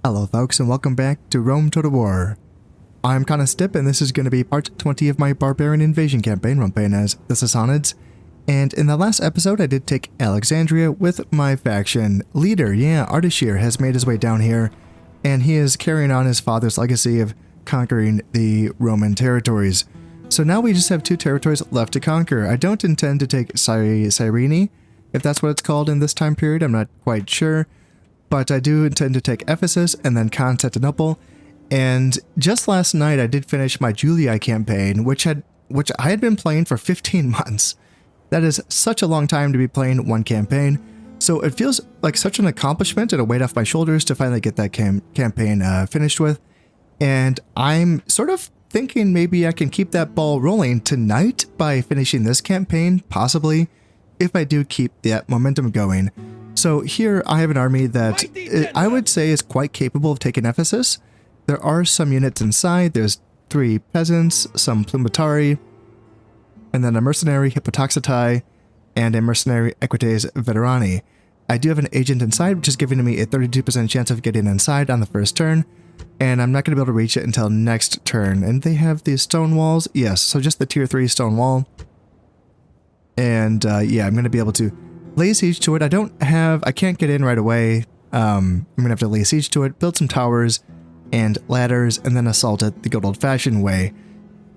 Hello folks and welcome back to Rome Total War. I'm Stip and this is going to be part 20 of my Barbarian invasion campaign run playing as the Sassanids. And in the last episode I did take Alexandria with my faction leader. Yeah, Ardashir has made his way down here and he is carrying on his father's legacy of conquering the Roman territories. So now we just have 2 territories left to conquer. I don't intend to take Cyrene, if that's what it's called in this time period, I'm not quite sure. But I do intend to take Ephesus and then Constantinople. And just last night I did finish my Julii campaign, which I had been playing for 15 months. That is such a long time to be playing one campaign. So it feels like such an accomplishment and a weight off my shoulders to finally get that campaign finished with. And I'm sort of thinking maybe I can keep that ball rolling tonight by finishing this campaign, possibly, if I do keep that momentum going. So here I have an army that I would say is quite capable of taking Ephesus. There are some units inside. There's 3 peasants, some plumatari, and then a mercenary Hippotoxetai, and a mercenary Equites Veterani. I do have an agent inside, which is giving me a 32% chance of getting inside on the first turn, and I'm not going to be able to reach it until next turn. And they have these stone walls. Yes, so just the tier 3 stone wall. And yeah, I'm going to be able to lay siege to it. I can't get in right away. I'm going to have to lay siege to it, build some towers and ladders, and then assault it the good old-fashioned way.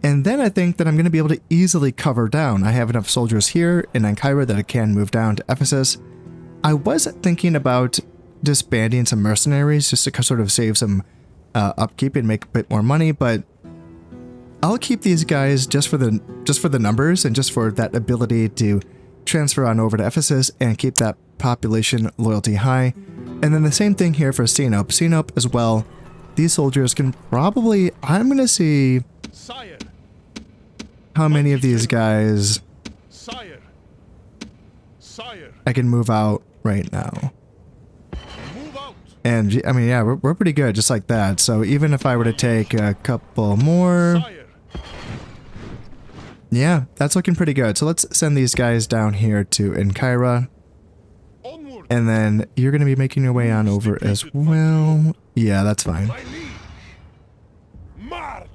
And then I think that I'm going to be able to easily cover down. I have enough soldiers here in Ancyra that I can move down to Ephesus. I was thinking about disbanding some mercenaries just to sort of save some upkeep and make a bit more money, but I'll keep these guys just for the numbers and just for that ability to transfer on over to Ephesus and keep that population loyalty high. And then the same thing here for Sinope. Sinope as well. These soldiers can probably, I'm going to see how many of these guys I can move out right now. And I mean, yeah, we're pretty good just like that. So even if I were to take a couple more, yeah, that's looking pretty good. So let's send these guys down here to Ancyra. And then you're going to be making your way on over as well. Yeah, that's fine.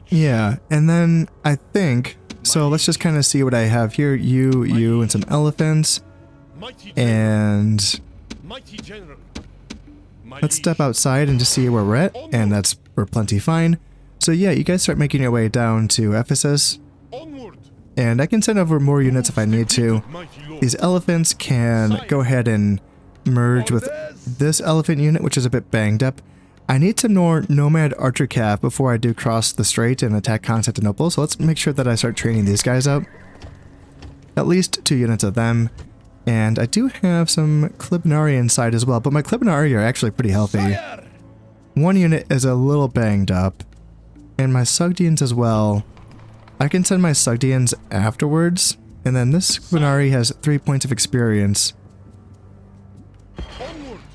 Yeah, and then I think, so let's just kind of see what I have here. You, and some elephants. And let's step outside and just see where we're at. And we're plenty fine. So yeah, you guys start making your way down to Ephesus. And I can send over more units if I need to. These elephants can go ahead and merge with this elephant unit, which is a bit banged up. I need some more nomad archer cav before I do cross the strait and attack Constantinople, so let's make sure that I start training these guys up. At least 2 units of them. And I do have some Clibnari inside as well, but my Clibnari are actually pretty healthy. 1 unit is a little banged up. And my Sugdians as well. I can send my Sugdians afterwards, and then this Clibnari has 3 points of experience.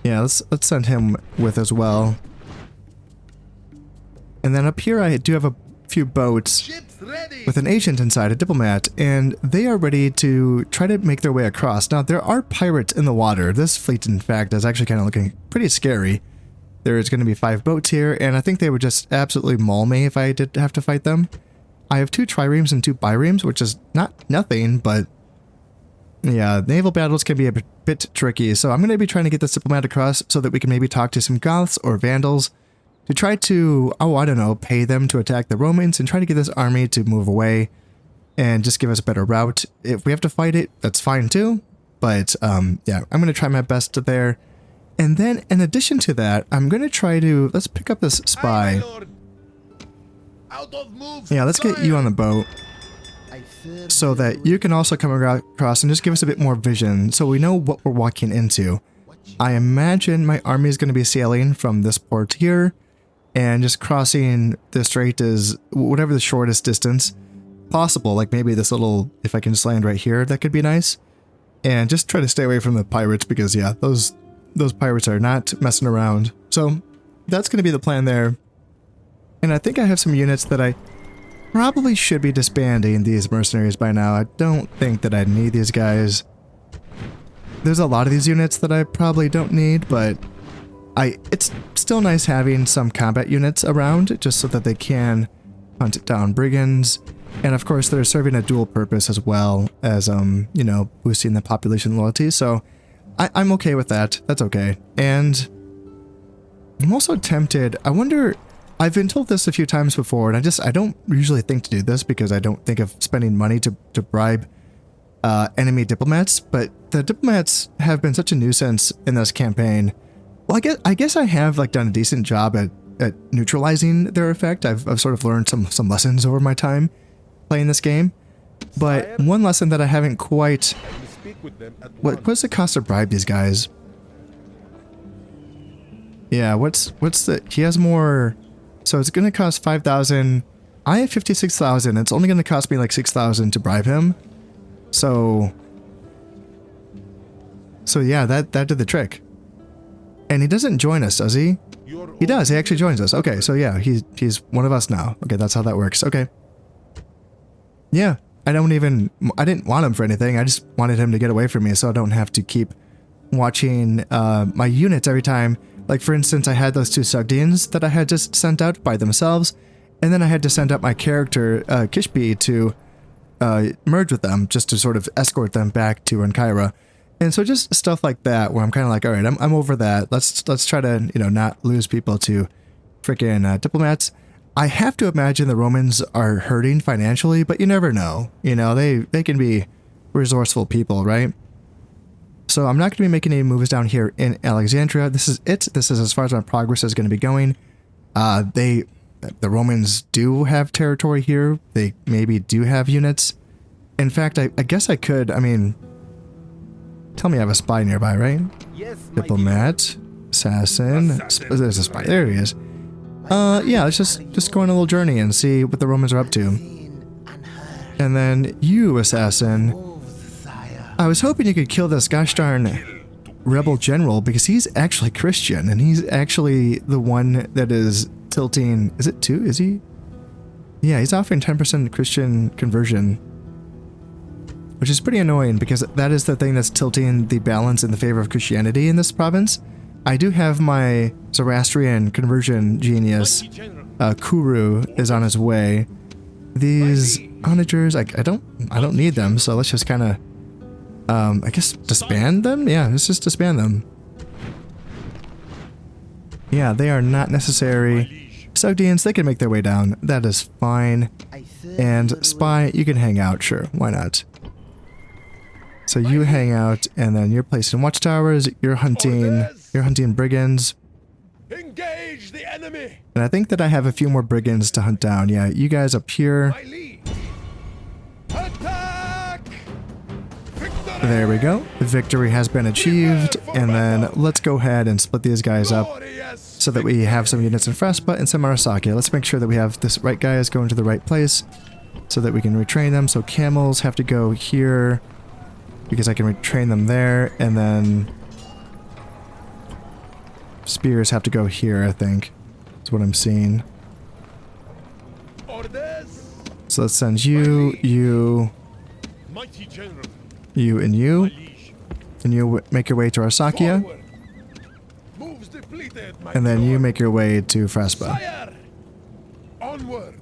Yeah, let's send him with as well. And then up here I do have a few boats with an agent inside, a diplomat, and they are ready to try to make their way across. Now, there are pirates in the water. This fleet, in fact, is actually kind of looking pretty scary. There's going to be 5 boats here, and I think they would just absolutely maul me if I did have to fight them. I have 2 triremes and 2 biremes, which is nothing, but yeah, naval battles can be a bit tricky. So I'm going to be trying to get this diplomat across so that we can maybe talk to some Goths or Vandals to try to, oh, I don't know, pay them to attack the Romans and try to get this army to move away and just give us a better route. If we have to fight it, that's fine too. But yeah, I'm going to try my best there. And then in addition to that, I'm going to try to, let's pick up this spy. Yeah, let's get you on the boat so that you can also come across and just give us a bit more vision so we know what we're walking into. I imagine my army is going to be sailing from this port here and just crossing the strait is whatever the shortest distance possible. Like maybe this little, if I can just land right here, that could be nice. And just try to stay away from the pirates because yeah, those pirates are not messing around. So that's going to be the plan there. And I think I have some units that I probably should be disbanding these mercenaries by now. I don't think that I need these guys. There's a lot of these units that I probably don't need, but It's still nice having some combat units around just so that they can hunt down brigands. And of course, they're serving a dual purpose as well as, you know, boosting the population loyalty. So I'm okay with that. That's okay. And I'm also tempted. I wonder, I've been told this a few times before, and I don't usually think to do this because I don't think of spending money to bribe enemy diplomats, but the diplomats have been such a nuisance in this campaign. Well, I guess I have like done a decent job at neutralizing their effect. I've sort of learned some lessons over my time playing this game. But one lesson that I haven't quite... What's the cost to bribe these guys? Yeah, what's the... He has more... So it's going to cost 5,000. I have 56,000. It's only going to cost me like 6,000 to bribe him. So yeah, that did the trick. And he doesn't join us, does he? He does. He actually joins us. Okay, so yeah, he's one of us now. Okay, that's how that works. Okay. Yeah, I didn't want him for anything. I just wanted him to get away from me so I don't have to keep watching my units every time. Like, for instance, I had those two Sugdians that I had just sent out by themselves, and then I had to send out my character, Kishpi, to merge with them, just to sort of escort them back to Ankyra. And so just stuff like that, where I'm kind of like, all right, I'm over that. Let's try to, you know, not lose people to freaking diplomats. I have to imagine the Romans are hurting financially, but you never know. You know, they can be resourceful people, right? So I'm not going to be making any moves down here in Alexandria. This is it. This is as far as my progress is going to be going. The Romans do have territory here. They maybe do have units. In fact, I guess I could, I mean, tell me I have a spy nearby, right? Yes, Diplomat, assassin, there's a spy, there he is. Yeah, let's just go on a little journey and see what the Romans are up to. And then you, assassin, I was hoping you could kill this gosh darn rebel general because he's actually Christian and he's actually the one that is tilting. Is it 2? Is he? Yeah, he's offering 10% Christian conversion, which is pretty annoying because that is the thing that's tilting the balance in the favor of Christianity in this province. I do have my Zoroastrian conversion genius, Kuru, is on his way. These onagers, I don't need them, so let's just kind of, I guess disband them? Yeah, let's just disband them. Yeah, they are not necessary. Sogdians, they can make their way down. That is fine. And Spy, you can hang out, sure, why not? So you hang out, and then you're placed in watchtowers, you're hunting brigands. Engage the enemy. And I think that I have a few more brigands to hunt down. Yeah, you guys up here. Attack! Victory! There we go. Victory has been achieved. And then let's go ahead and split these guys up so that we have some units in Fraspa and some Arasaka. Let's make sure that we have this right guys going to the right place so that we can retrain them. So camels have to go here because I can retrain them there, and then spears have to go here, I think. That's what I'm seeing. Orders. So let's send you, Mighty general. you, and you. And you make your way to Arsakia. Forward. Moves depleted, my And then you lord. make your way to Fraspa. Fire. Onward.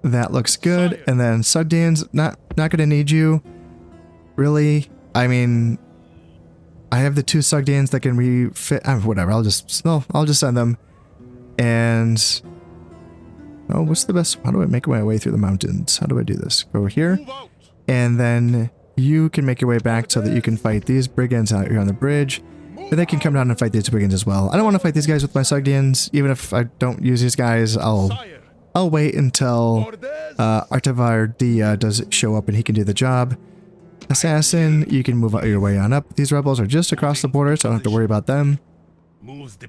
That looks good. And then Sugdians, not gonna need you. Really? I mean, I have the 2 Sugdians that can refit. Whatever. I'll just send them. And oh, what's the best? How do I make my way through the mountains? How do I do this? Go over here, Move out. and then you can make your way back so that you can fight these brigands out here on the bridge. And they can come down and fight these brigands as well. I don't want to fight these guys with my Sugdians. Even if I don't use these guys, I'll wait until Artavar Dia does show up and he can do the job. Assassin, you can move your way on up. These rebels are just across the border, so I don't have to worry about them.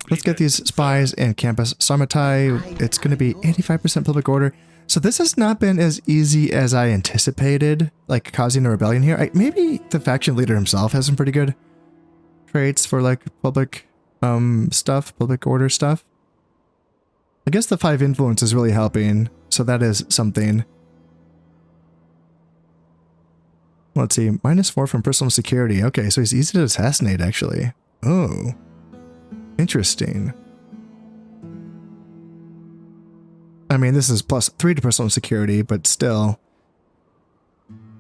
Let's get these spies in Campus Sarmatai. It's going to be 85% public order. So this has not been as easy as I anticipated, like causing a rebellion here. Maybe the faction leader himself has some pretty good traits for like public stuff, public order stuff. I guess the 5 influence is really helping, so that is something. Let's see, -4 from personal security. Okay, so he's easy to assassinate, actually. Oh. Interesting. I mean, this is +3 to personal security, but still.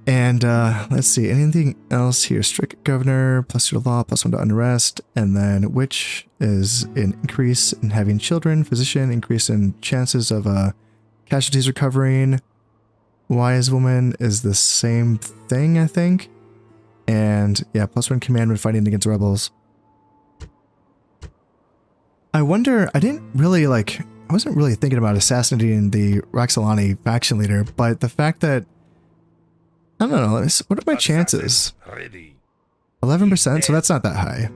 And let's see, anything else here? Strict governor, +2 to law, +1 to unrest, and then witch is an increase in having children, physician, increase in chances of casualties recovering. Wise woman is the same thing, I think. And yeah, +1 command when fighting against rebels. I wonder, I wasn't really thinking about assassinating the Roxolani faction leader, but the fact that, I don't know, what are my chances? 11%, so that's not that high.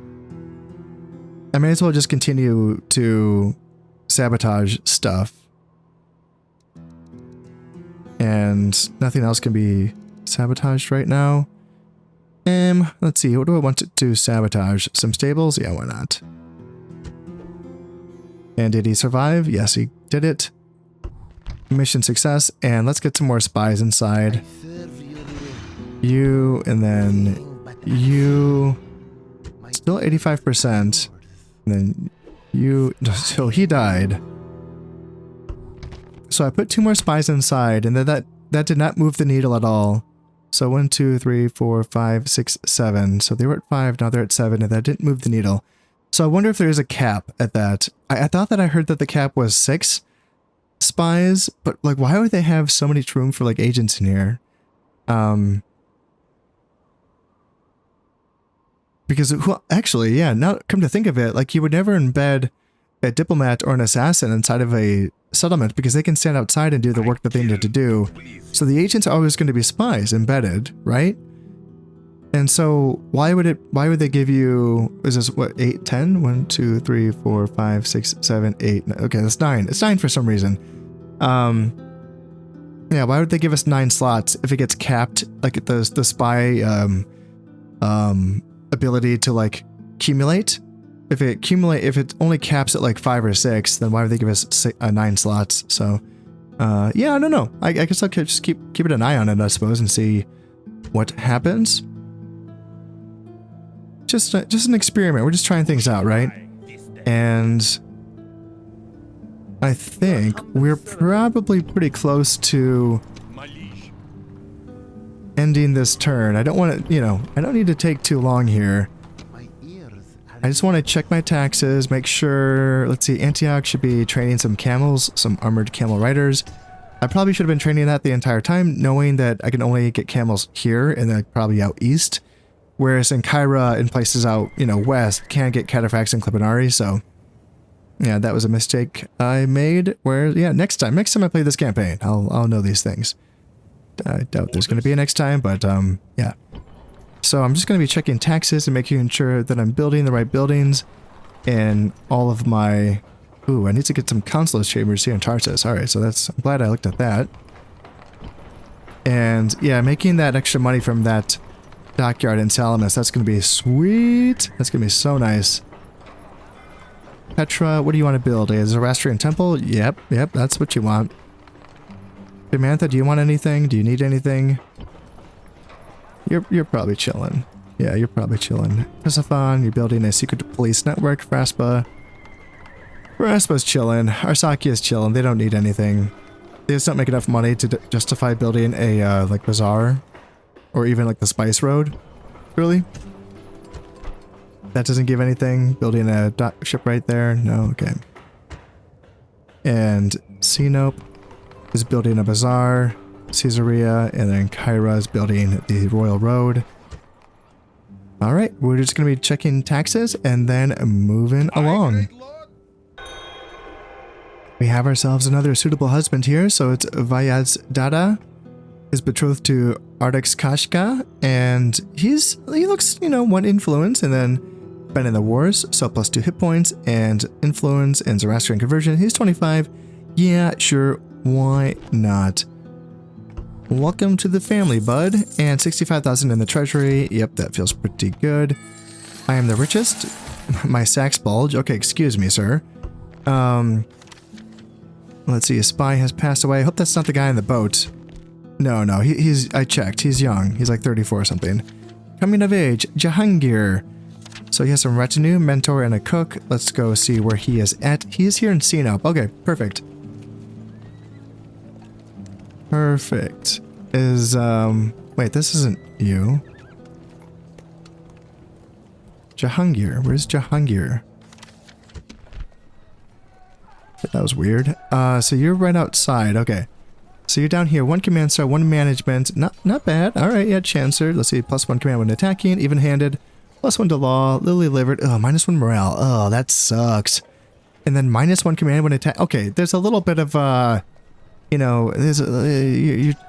I may as well just continue to sabotage stuff. And nothing else can be sabotaged right now. Let's see, what do I want to sabotage? Some stables? Yeah, why not? And did he survive? Yes, he did it. Mission success, and let's get some more spies inside. You, and then you. Still 85%. And then you, so he died. So I put 2 more spies inside, and then that did not move the needle at all. So 1, 2, 3, 4, 5, 6, 7. So they were at 5, now they're at 7, and that didn't move the needle. So I wonder if there is a cap at that. I thought that I heard that the cap was 6 spies, but like, why would they have so many room for like agents in here? Because, well, actually, yeah, now come to think of it, like you would never embed a diplomat or an assassin inside of a settlement because they can stand outside and do the work that they need to do. So the agents are always going to be spies embedded, right? And so why would they give you, is this what, 8, 10? 1, 2, 3, 4, 5, 6, 7, 8. Okay, that's 9. It's 9 for some reason. Yeah, why would they give us 9 slots if it gets capped, like the spy ability to like accumulate? If it only caps at like 5 or 6, then why would they give us 9 slots? So, yeah, I don't know. I guess I could just keep an eye on it, I suppose, and see what happens. Just an experiment. We're just trying things out, right? And I think we're probably pretty close to ending this turn. I don't want to, I don't need to take too long here. I just want to check my taxes, make sure, let's see, Antioch should be training some camels, some armored camel riders. I probably should have been training that the entire time, knowing that I can only get camels here and then probably out east. Whereas in Kyra and places out, west, can't get cataphracts and Clipinari, so yeah, that was a mistake I made. Where, yeah, next time I play this campaign, I'll know these things. I doubt there's going to be a next time, but yeah. So I'm just going to be checking taxes and making sure that I'm building the right buildings and all of my... Ooh, I need to get some consulate chambers here in Tarsus. Alright, so I'm glad I looked at that. And yeah, making that extra money from that dockyard in Salamis, that's going to be sweet. That's going to be so nice. Petra, what do you want to build? A Zoroastrian temple? Yep, that's what you want. Samantha, do you want anything? Do you need anything? You're probably chilling. Yeah, you're probably chilling. Persephone, you're building a secret police network. Fraspa. Fraspa's chilling. Arsaki is chilling. They don't need anything. They just don't make enough money to justify building a, like, bazaar. Or even, like, the Spice Road. Really? That doesn't give anything. Building a ship right there. No, okay. And Sinope is building a bazaar. Caesarea, and then Kyra is building the Royal Road. Alright, we're just going to be checking taxes and then moving along. We have ourselves another suitable husband here, so it's Vayaz Dada, is betrothed to Ardex Kashka, and he looks, 1 influence, and then been in the wars, so +2 hit points, and influence, and Zoroastrian conversion. He's 25. Yeah, sure, why not? Welcome to the family, bud. And 65,000 in the treasury. Yep, that feels pretty good. I am the richest. My sacks bulge. Okay, excuse me, sir. Let's see, a spy has passed away. I hope that's not the guy in the boat. No, I checked. He's young. He's like 34 or something. Coming of age, Jahangir. So he has some retinue, mentor, and a cook. Let's go see where he is at. He is here in Sinop. Okay, perfect. Perfect. Is, wait, this isn't you. Jahangir. Where's Jahangir? That was weird. So you're right outside. Okay. So you're down here. 1 command star, 1 management. Not bad. Alright, yeah, Chancer. Let's see. +1 command when attacking. Even-handed. +1 to law. Lily livered. Oh, -1 morale. Oh, that sucks. And then -1 command when attack. Okay, there's a little bit of, you know, there's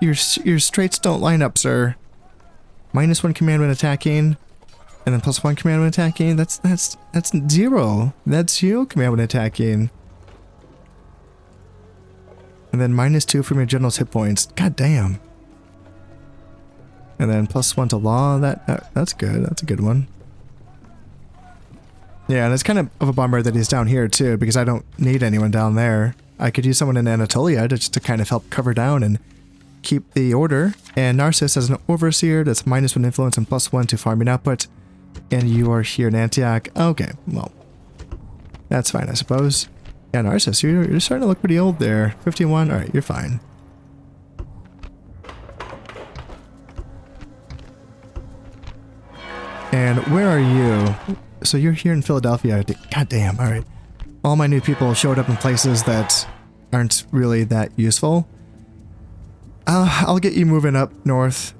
your straights don't line up, sir. -1 command when attacking. And then +1 command when attacking. That's 0. That's 0 command when attacking. And then -2 from your general's hit points. God damn. And then +1 to law. That's good. That's a good one. Yeah, and it's kind of a bummer that he's down here too, because I don't need anyone down there. I could use someone in Anatolia just to kind of help cover down and keep the order. And Narcissus as an overseer, that's -1 influence and +1 to farming output. And you are here in Antioch. Okay, well, that's fine, I suppose. Yeah, Narcissus, you're starting to look pretty old there. 51, alright, you're fine. And where are you? So you're here in Philadelphia. God damn, alright. All my new people showed up in places that aren't really that useful. I'll get you moving up north.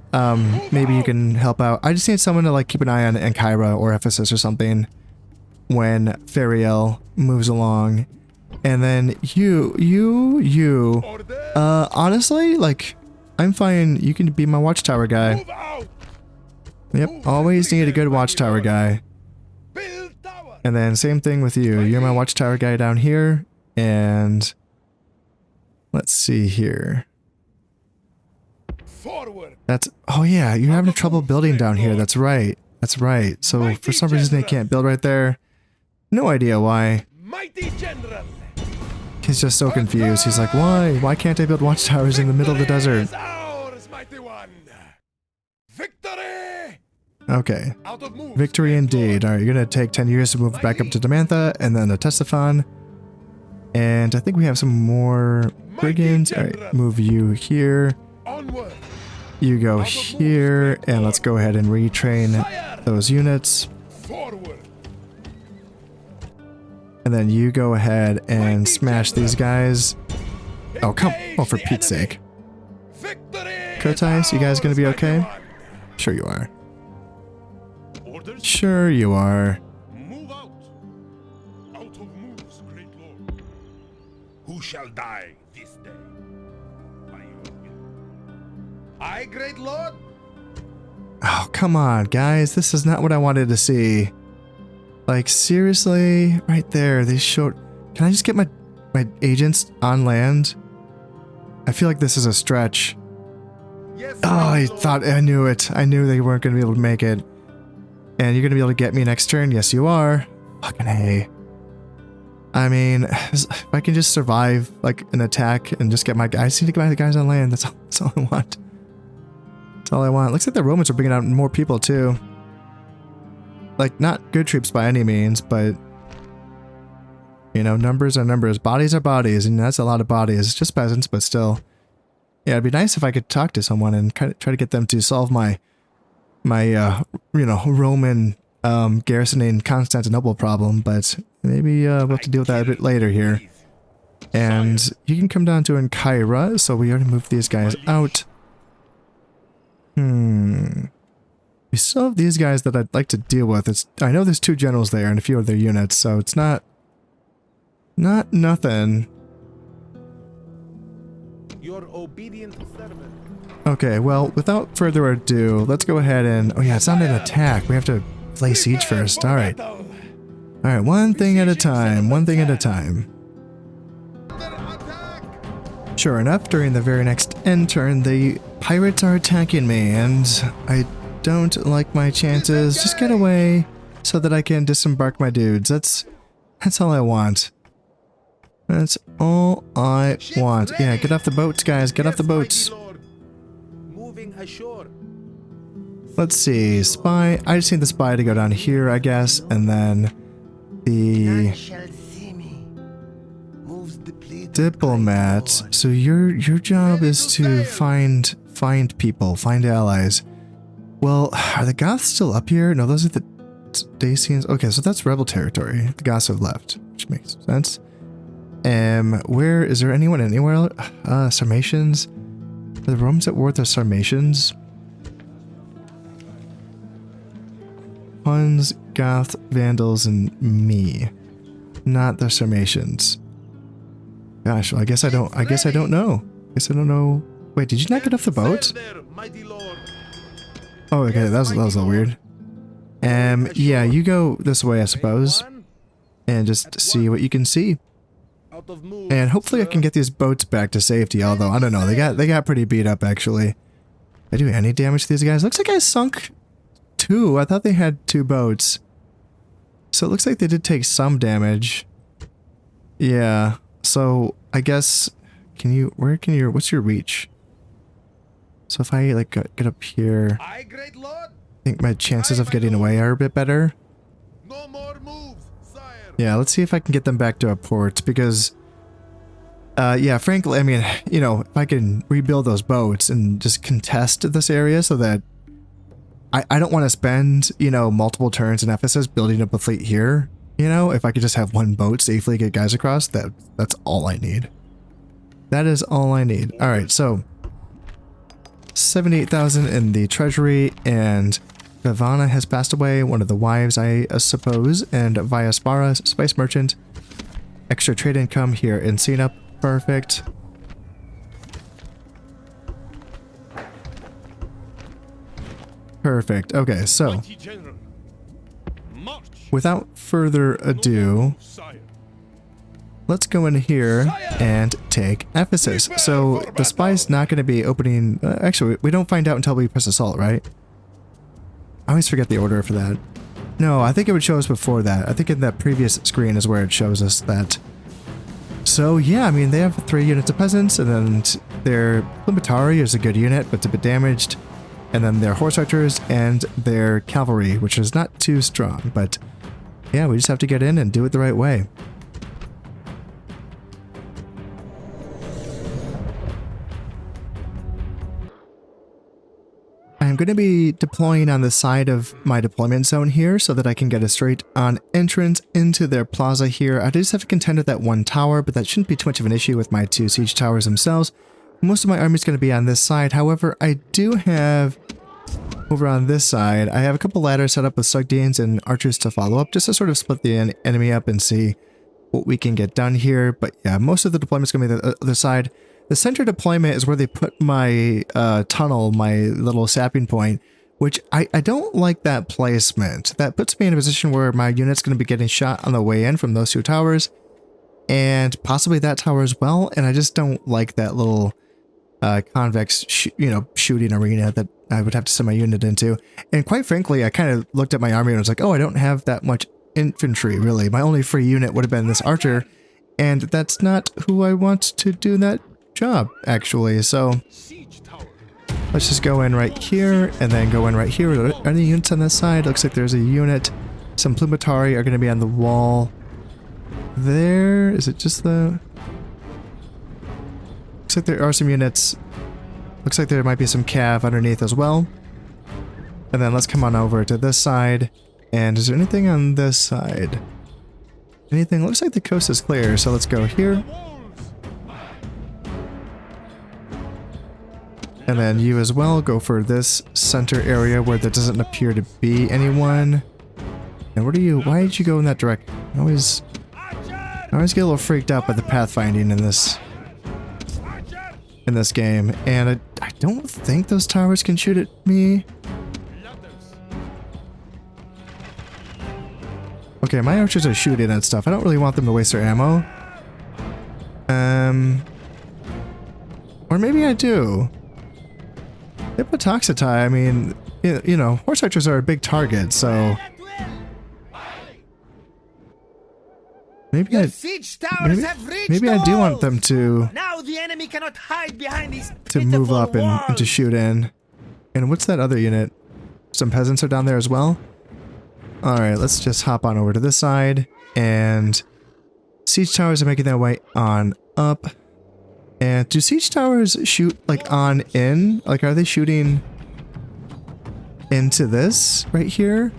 Maybe you can help out. I just need someone to like keep an eye on Ankyra or Ephesus or something when Fariel moves along. And then honestly, like, I'm fine. You can be my watchtower guy. Yep, always need a good watchtower guy. And then same thing with you. You're my watchtower guy down here. And let's see here. That's, oh yeah, you're having trouble building down here. That's right. That's right. So for some reason they can't build right there. No idea why. He's just so confused. He's like, why? Why can't I build watchtowers in the middle of the desert? Okay. Victory indeed. Alright, you're gonna take 10 years to move back up to Demantha, and then a Testaphon. And I think we have some more brigands. Alright, move you here. You go here, and let's go ahead and retrain those units. And then you go ahead and smash these guys. Oh, come. Oh, for Pete's sake. Kotais, you guys gonna be okay? Sure you are. Sure you are. Move out. Out of moves, great lord. Who shall die this day? I, great lord? Oh, come on, guys. This is not what I wanted to see. Like, seriously? Right there, they showed... Can I just get my agents on land? I feel like this is a stretch. Yes, oh, I knew it. I knew they weren't going to be able to make it. And you're going to be able to get me next turn? Yes, you are. Fucking A. I mean, if I can just survive, like, an attack and just get my guys... I just need to get my guys on land. That's all I want. That's all I want. Looks like the Romans are bringing out more people, too. Like, not good troops by any means, but... You know, numbers are numbers. Bodies are bodies, and that's a lot of bodies. It's just peasants, but still. Yeah, it'd be nice if I could talk to someone and try to get them to solve my you know, Roman garrisoning Constantinople problem, but maybe we'll have to deal with that a bit later here. And you can come down to Ankyra, so we already moved these guys out. We still have these guys that I'd like to deal with. I know there's 2 generals there and a few other units, so it's not nothing. Your obedient servant. Okay, well, without further ado, let's go ahead and... Oh yeah, it's not an attack. We have to lay siege first. Alright. Alright, one thing at a time. One thing at a time. Sure enough, during the very next end turn, the pirates are attacking me, and I don't like my chances. Just get away so that I can disembark my dudes. That's all I want. That's all I want. Yeah, get off the boats, guys. Get off the boats. Moving ashore. Let's see, spy. I just need the spy to go down here, I guess, and then the diplomat. So your job is to find people, find allies. Well, are the Goths still up here? No, those are the Dacians. Okay, so that's rebel territory. The Goths have left, which makes sense. Where is there anyone anywhere? Sarmatians. Are the Romans at war with the Sarmatians? Huns, Goth, Vandals, and me. Not the Sarmatians. Gosh, well, I guess I don't know. I guess I don't know. Wait, did you not get off the boat? Oh, okay, that was a little weird. Yeah, you go this way, I suppose, and just see what you can see. And hopefully I can get these boats back to safety, although I don't know, they got pretty beat up actually. Did I do any damage to these guys? Looks like I sunk 2. I thought they had 2 boats. So it looks like they did take some damage. Yeah. So I guess what's your reach? So if I like get up here, I think my chances of getting away are a bit better. No more moves, sire. Yeah, let's see if I can get them back to a port because yeah, frankly, I mean, you know, if I can rebuild those boats and just contest this area so that I don't want to spend, you know, multiple turns in Ephesus building up a fleet here. You know, if I could just have one boat safely get guys across, that's all I need. That is all I need. All right, so 78,000 in the treasury, and Vivana has passed away, one of the wives, I suppose, and Vyaspara, spice merchant. Extra trade income here in Cena, perfect. Perfect. Okay, so without further ado, let's go in here and take Ephesus. So the spy's not going to be opening. Actually, we don't find out until we press assault, right? I always forget the order for that. No, I think it would show us before that. I think in that previous screen is where it shows us that. So yeah, I mean, they have 3 units of peasants, and then their Plumatari is a good unit, but it's a bit damaged. And then their horse archers and their cavalry, which is not too strong, but yeah, we just have to get in and do it the right way. I'm going to be deploying on the side of my deployment zone here so that I can get a straight on entrance into their plaza here. I just have to contend with that 1 tower, but that shouldn't be too much of an issue with my 2 siege towers themselves. Most of my army is going to be on this side. However, I do have over on this side, I have a couple ladders set up with Sugdeans and archers to follow up just to sort of split the enemy up and see what we can get done here. But yeah, most of the deployment is going to be the other side. The center deployment is where they put my tunnel, my little sapping point, which I don't like that placement. That puts me in a position where my unit's going to be getting shot on the way in from those 2 towers, and possibly that tower as well. And I just don't like that little convex, shooting arena that I would have to send my unit into. And quite frankly, I kind of looked at my army and was like, oh, I don't have that much infantry, really. My only free unit would have been this archer, and that's not who I want to do that job, actually. So let's just go in right here, and then go in right here. Are there any units on this side? Looks like there's a unit. Some Plumatari are going to be on the wall there. Is it just the... Looks like there are some units. Looks like there might be some cav underneath as well. And then let's come on over to this side. And is there anything on this side? Anything? Looks like the coast is clear, so let's go here. And then you as well, go for this center area where there doesn't appear to be anyone. And what are you? Why did you go in that direction? I always get a little freaked out by the pathfinding in this game. And I don't think those towers can shoot at me. Okay, my archers are shooting at stuff. I don't really want them to waste their ammo. Or maybe I do. Hippotoxitai, I mean, you know, horse archers are a big target, so... Maybe I do want them to... Now the enemy cannot hide behind these to move up and to shoot in. And what's that other unit? some peasants are down there as well. Alright, let's just hop on over to this side. And siege towers are making their way on up. And do siege towers shoot like on in? Like, are they shooting into this right here?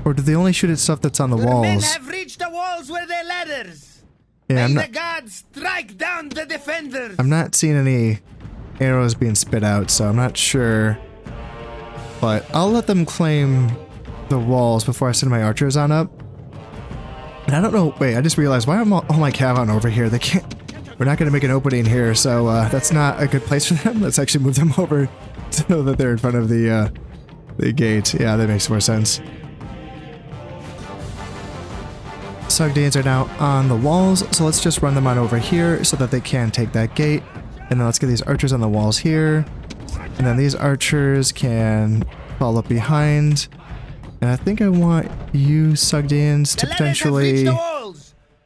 Or do they only shoot at stuff that's on the walls? Men have reached the walls with their ladders. Yeah, May the gods strike down the defenders. I'm not seeing any arrows being spit out, so I'm not sure. But I'll let them claim the walls before I send my archers on up. And I don't know, wait, I just realized, why am all my cavalry over here? They can't, we're not going to make an opening here, so that's not a good place for them. Let's actually move them over so that they're in front of the gate. Yeah, that makes more sense. Sogdians are now on the walls, so let's just run them on over here so that they can take that gate. And then let's get these archers on the walls here. And then these archers can fall up behind. And I think I want you Sogdians to potentially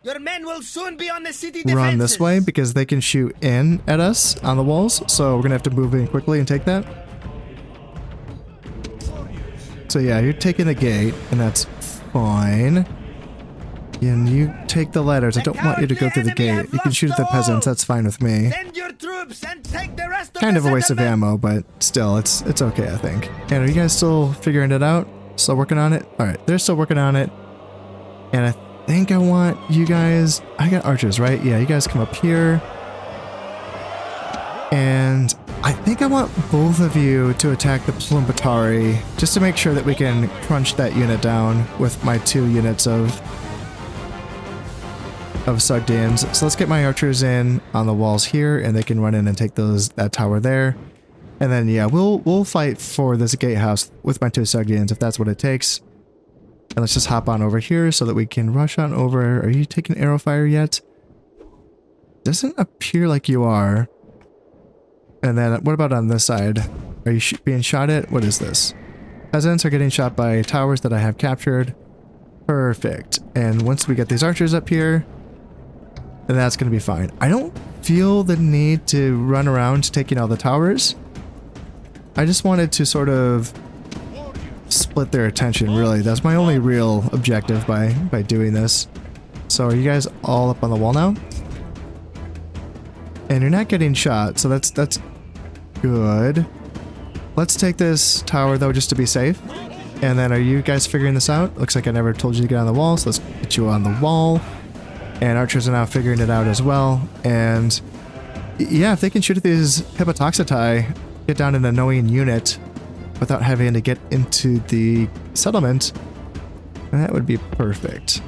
your men will soon be on the city run this way because they can shoot in at us on the walls. So we're going to have to move in quickly and take that. So yeah, you're taking the gate and that's fine. And you take the ladders. I don't want you to go through the gate. You can shoot at the peasants. That's fine with me. Send your troops and take the rest of kind of a waste of ammo, but still, it's okay, I think. And are you guys still figuring it out? Still working on it? All right, they're still working on it. And I think I want you guys... I got archers, right? Yeah, you guys come up here. And I think I want both of you to attack the Plumbatari just to make sure that we can crunch that unit down with my 2 units of Sogdians. So let's get my archers in on the walls here, and they can run in and take that tower there. And then yeah, we'll fight for this gatehouse with my 2 Sogdians if that's what it takes. And let's just hop on over here so that we can rush on over. Are you taking arrow fire yet? Doesn't appear like you are. And then what about on this side? Are you being shot at? What is this? Peasants are getting shot by towers that I have captured. Perfect. And once we get these archers up here, then that's going to be fine. I don't feel the need to run around taking all the towers. I just wanted to sort of split their attention, really. That's my only real objective by doing this. So are you guys all up on the wall now? And you're not getting shot, so that's good. Let's take this tower, though, just to be safe. And then are you guys figuring this out? Looks like I never told you to get on the wall, so let's get you on the wall. And archers are now figuring it out as well. And yeah, if they can shoot at these Hippotoxotai, get down an annoying unit without having to get into the settlement, that would be perfect.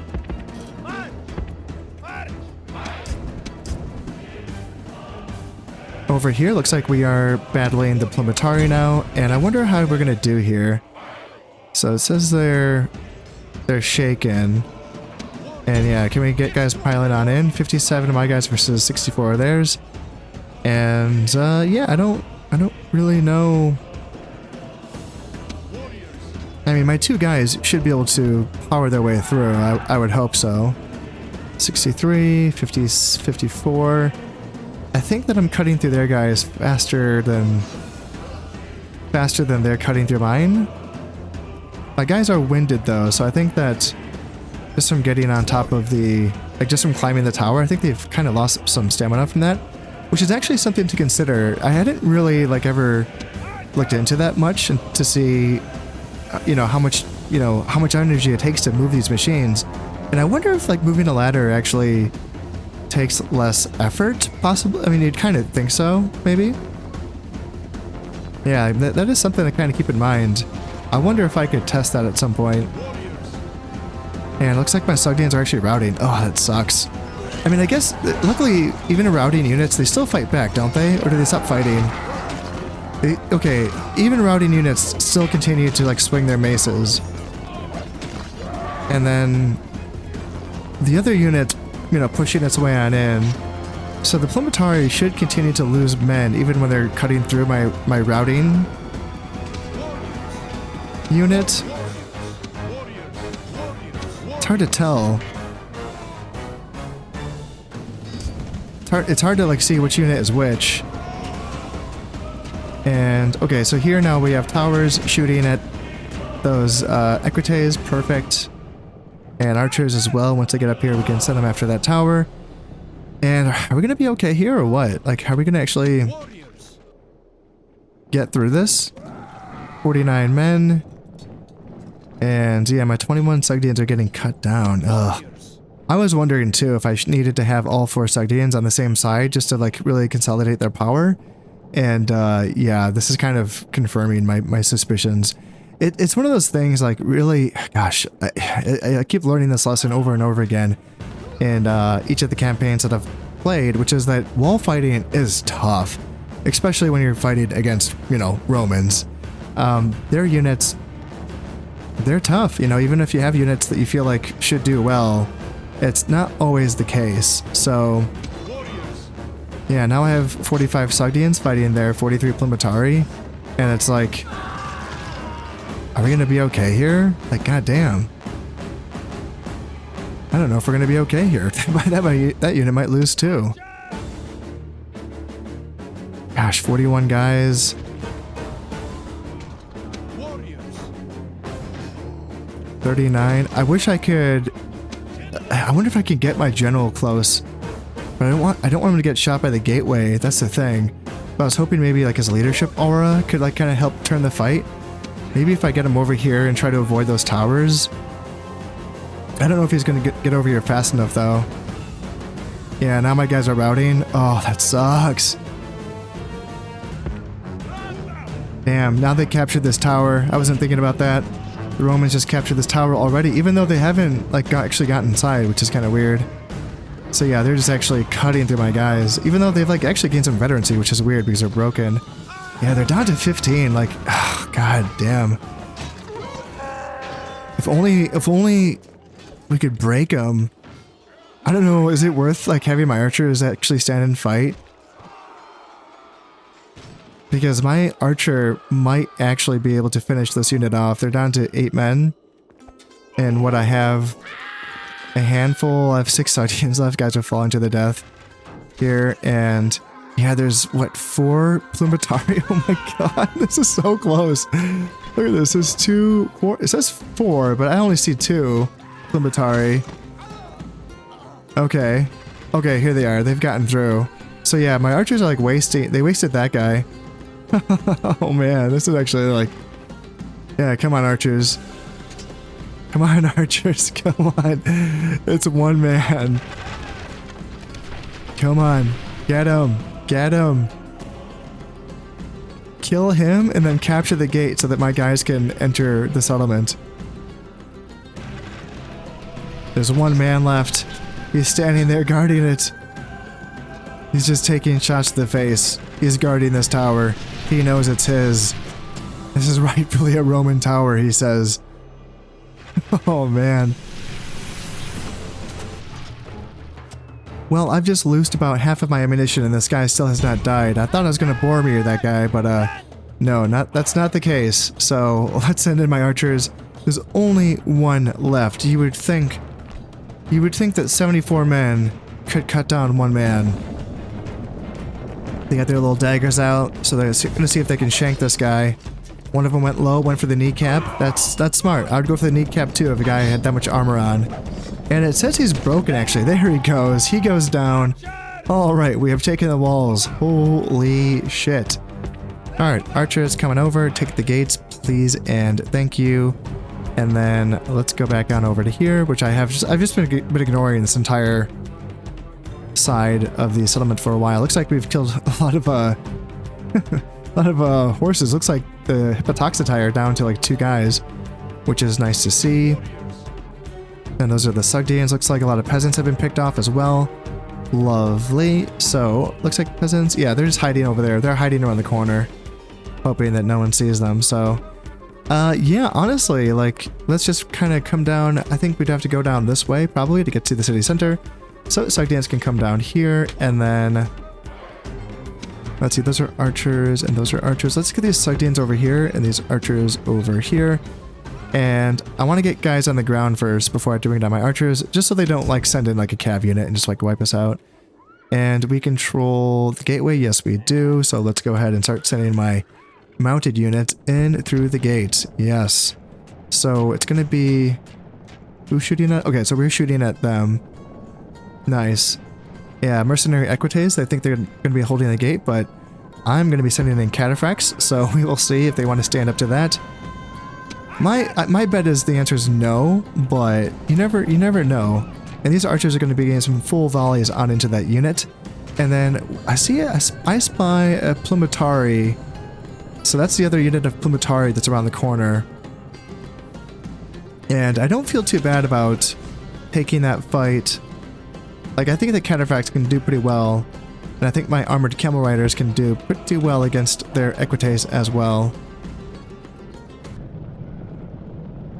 Over here, looks like we are battling the Plumatari now, and I wonder how we're gonna do here. So it says they're shaken. And yeah, can we get guys piling on in? 57 of my guys versus 64 of theirs. And yeah, I don't really know. I mean, my 2 guys should be able to power their way through. I would hope so. 63, 50, 54. I think that I'm cutting through their guys faster than they're cutting through mine. My guys are winded though, so I think that just from getting on top of just from climbing the tower, I think they've kind of lost some stamina from that, which is actually something to consider. I hadn't really ever looked into that much and to see, how much energy it takes to move these machines. And I wonder if moving a ladder actually takes less effort, possibly. I mean, you'd kind of think so, maybe. Yeah, that is something to kind of keep in mind. I wonder if I could test that at some point. And it looks like my Sogdians are actually routing. Oh, that sucks. I mean, I guess, luckily, even in routing units, they still fight back, don't they? Or do they stop fighting? Okay, even routing units still continue to, swing their maces. And then the other unit, pushing its way on in. So the Plumatari should continue to lose men, even when they're cutting through my routing unit. Hard to tell. It's hard to see which unit is which. And, okay, so here now we have towers shooting at those equites, perfect. And archers as well. Once they get up here, we can send them after that tower. And are we going to be okay here or what? Like, are we going to actually get through this? 49 men. And yeah, my 21 Sugdians are getting cut down. Ugh. I was wondering too if I needed to have all 4 Sugdians on the same side just to like really consolidate their power. And yeah, this is kind of confirming my suspicions. It's one of those things like really, gosh, I keep learning this lesson over and over again in each of the campaigns that I've played, which is that wall fighting is tough, especially when you're fighting against, you know, Romans. Their units, they're tough, you know, even if you have units that you feel like should do well, it's not always the case. So yeah, now I have 45 Sogdians fighting their 43 Plumatari, and it's like, are we gonna be okay here? Like, goddamn. I don't know if we're gonna be okay here. That unit might lose too. Gosh, 41 guys. 39. I wish I could. I wonder if I could get my general close. But I don't want him to get shot by the gateway. That's the thing. But I was hoping maybe like his leadership aura could like kind of help turn the fight. Maybe if I get him over here and try to avoid those towers. I don't know if he's going to get over here fast enough though. Yeah, now my guys are routing. Oh, that sucks. Damn, now they captured this tower. I wasn't thinking about that. The Romans just captured this tower already, even though they haven't like actually gotten inside, which is kind of weird. So yeah, they're just actually cutting through my guys, even though they've like actually gained some veterancy, which is weird because they're broken. Yeah, they're down to 15. Like, oh, god damn. If only we could break them. I don't know. Is it worth like having my archers actually stand and fight? Because my archer might actually be able to finish this unit off. They're down to 8 men. And what I have, a handful, I have 6 Sardians left. Guys are falling to their death here. And yeah, there's what, 4 Plumatari? Oh my god, this is so close. Look at this, there's 2, 4, it says 4, but I only see 2 Plumatari. Okay. Okay, here they are. They've gotten through. So yeah, my archers are like wasting, they wasted that guy. Oh man, this is actually like, yeah, come on archers. Come on archers, come on. It's 1 man. Come on, get him, get him. Kill him and then capture the gate so that my guys can enter the settlement. There's 1 man left. He's standing there guarding it. He's just taking shots to the face. He's guarding this tower. He knows it's his. This is rightfully a Roman tower, he says. Oh man. Well, I've just loosed about half of my ammunition and this guy still has not died. I thought I was gonna Boromir that guy, but no, that's not the case. So let's send in my archers. There's only 1 left. You would think that 74 men could cut down 1 man. They got their little daggers out, so they're gonna see if they can shank this guy. One of them went low, went for the kneecap. That's smart. I would go for the kneecap too if a guy had that much armor on. And it says he's broken actually. There he goes. He goes down. Alright, we have taken the walls. Holy shit. Alright, archers coming over. Take the gates, please, and thank you. And then let's go back on over to here, which I've just been ignoring this entire side of the settlement for a while. Looks like we've killed a lot of horses. Looks like the Hippotoxati are down to like 2 guys, which is nice to see. And those are the Sugdians. Looks like a lot of peasants have been picked off as well. Lovely. So looks like peasants, yeah, they're just hiding over there. They're hiding around the corner, hoping that no one sees them. So yeah, honestly, like, let's just kind of come down. I think we'd have to go down this way probably to get to the city center. So Sugdians can come down here, and then let's see, those are archers and those are archers. Let's get these Sugdians over here and these archers over here. And I want to get guys on the ground first before I bring down my archers, just so they don't like send in like a cav unit and just like wipe us out. And we control the gateway. Yes, we do. So let's go ahead and start sending my mounted unit in through the gate. Yes. So it's going to be... Who's shooting at? Okay, so we're shooting at them. Nice. Yeah, mercenary equites. I think they're going to be holding the gate, but I'm going to be sending in cataphracts, so we will see if they want to stand up to that. My bet is the answer is no, but you never know. And these archers are going to be getting some full volleys on into that unit. And then I spy a Plumetari. So that's the other unit of Plumetari that's around the corner. And I don't feel too bad about taking that fight. Like, I think the cataphracts can do pretty well. And I think my armored camel riders can do pretty well against their equites as well.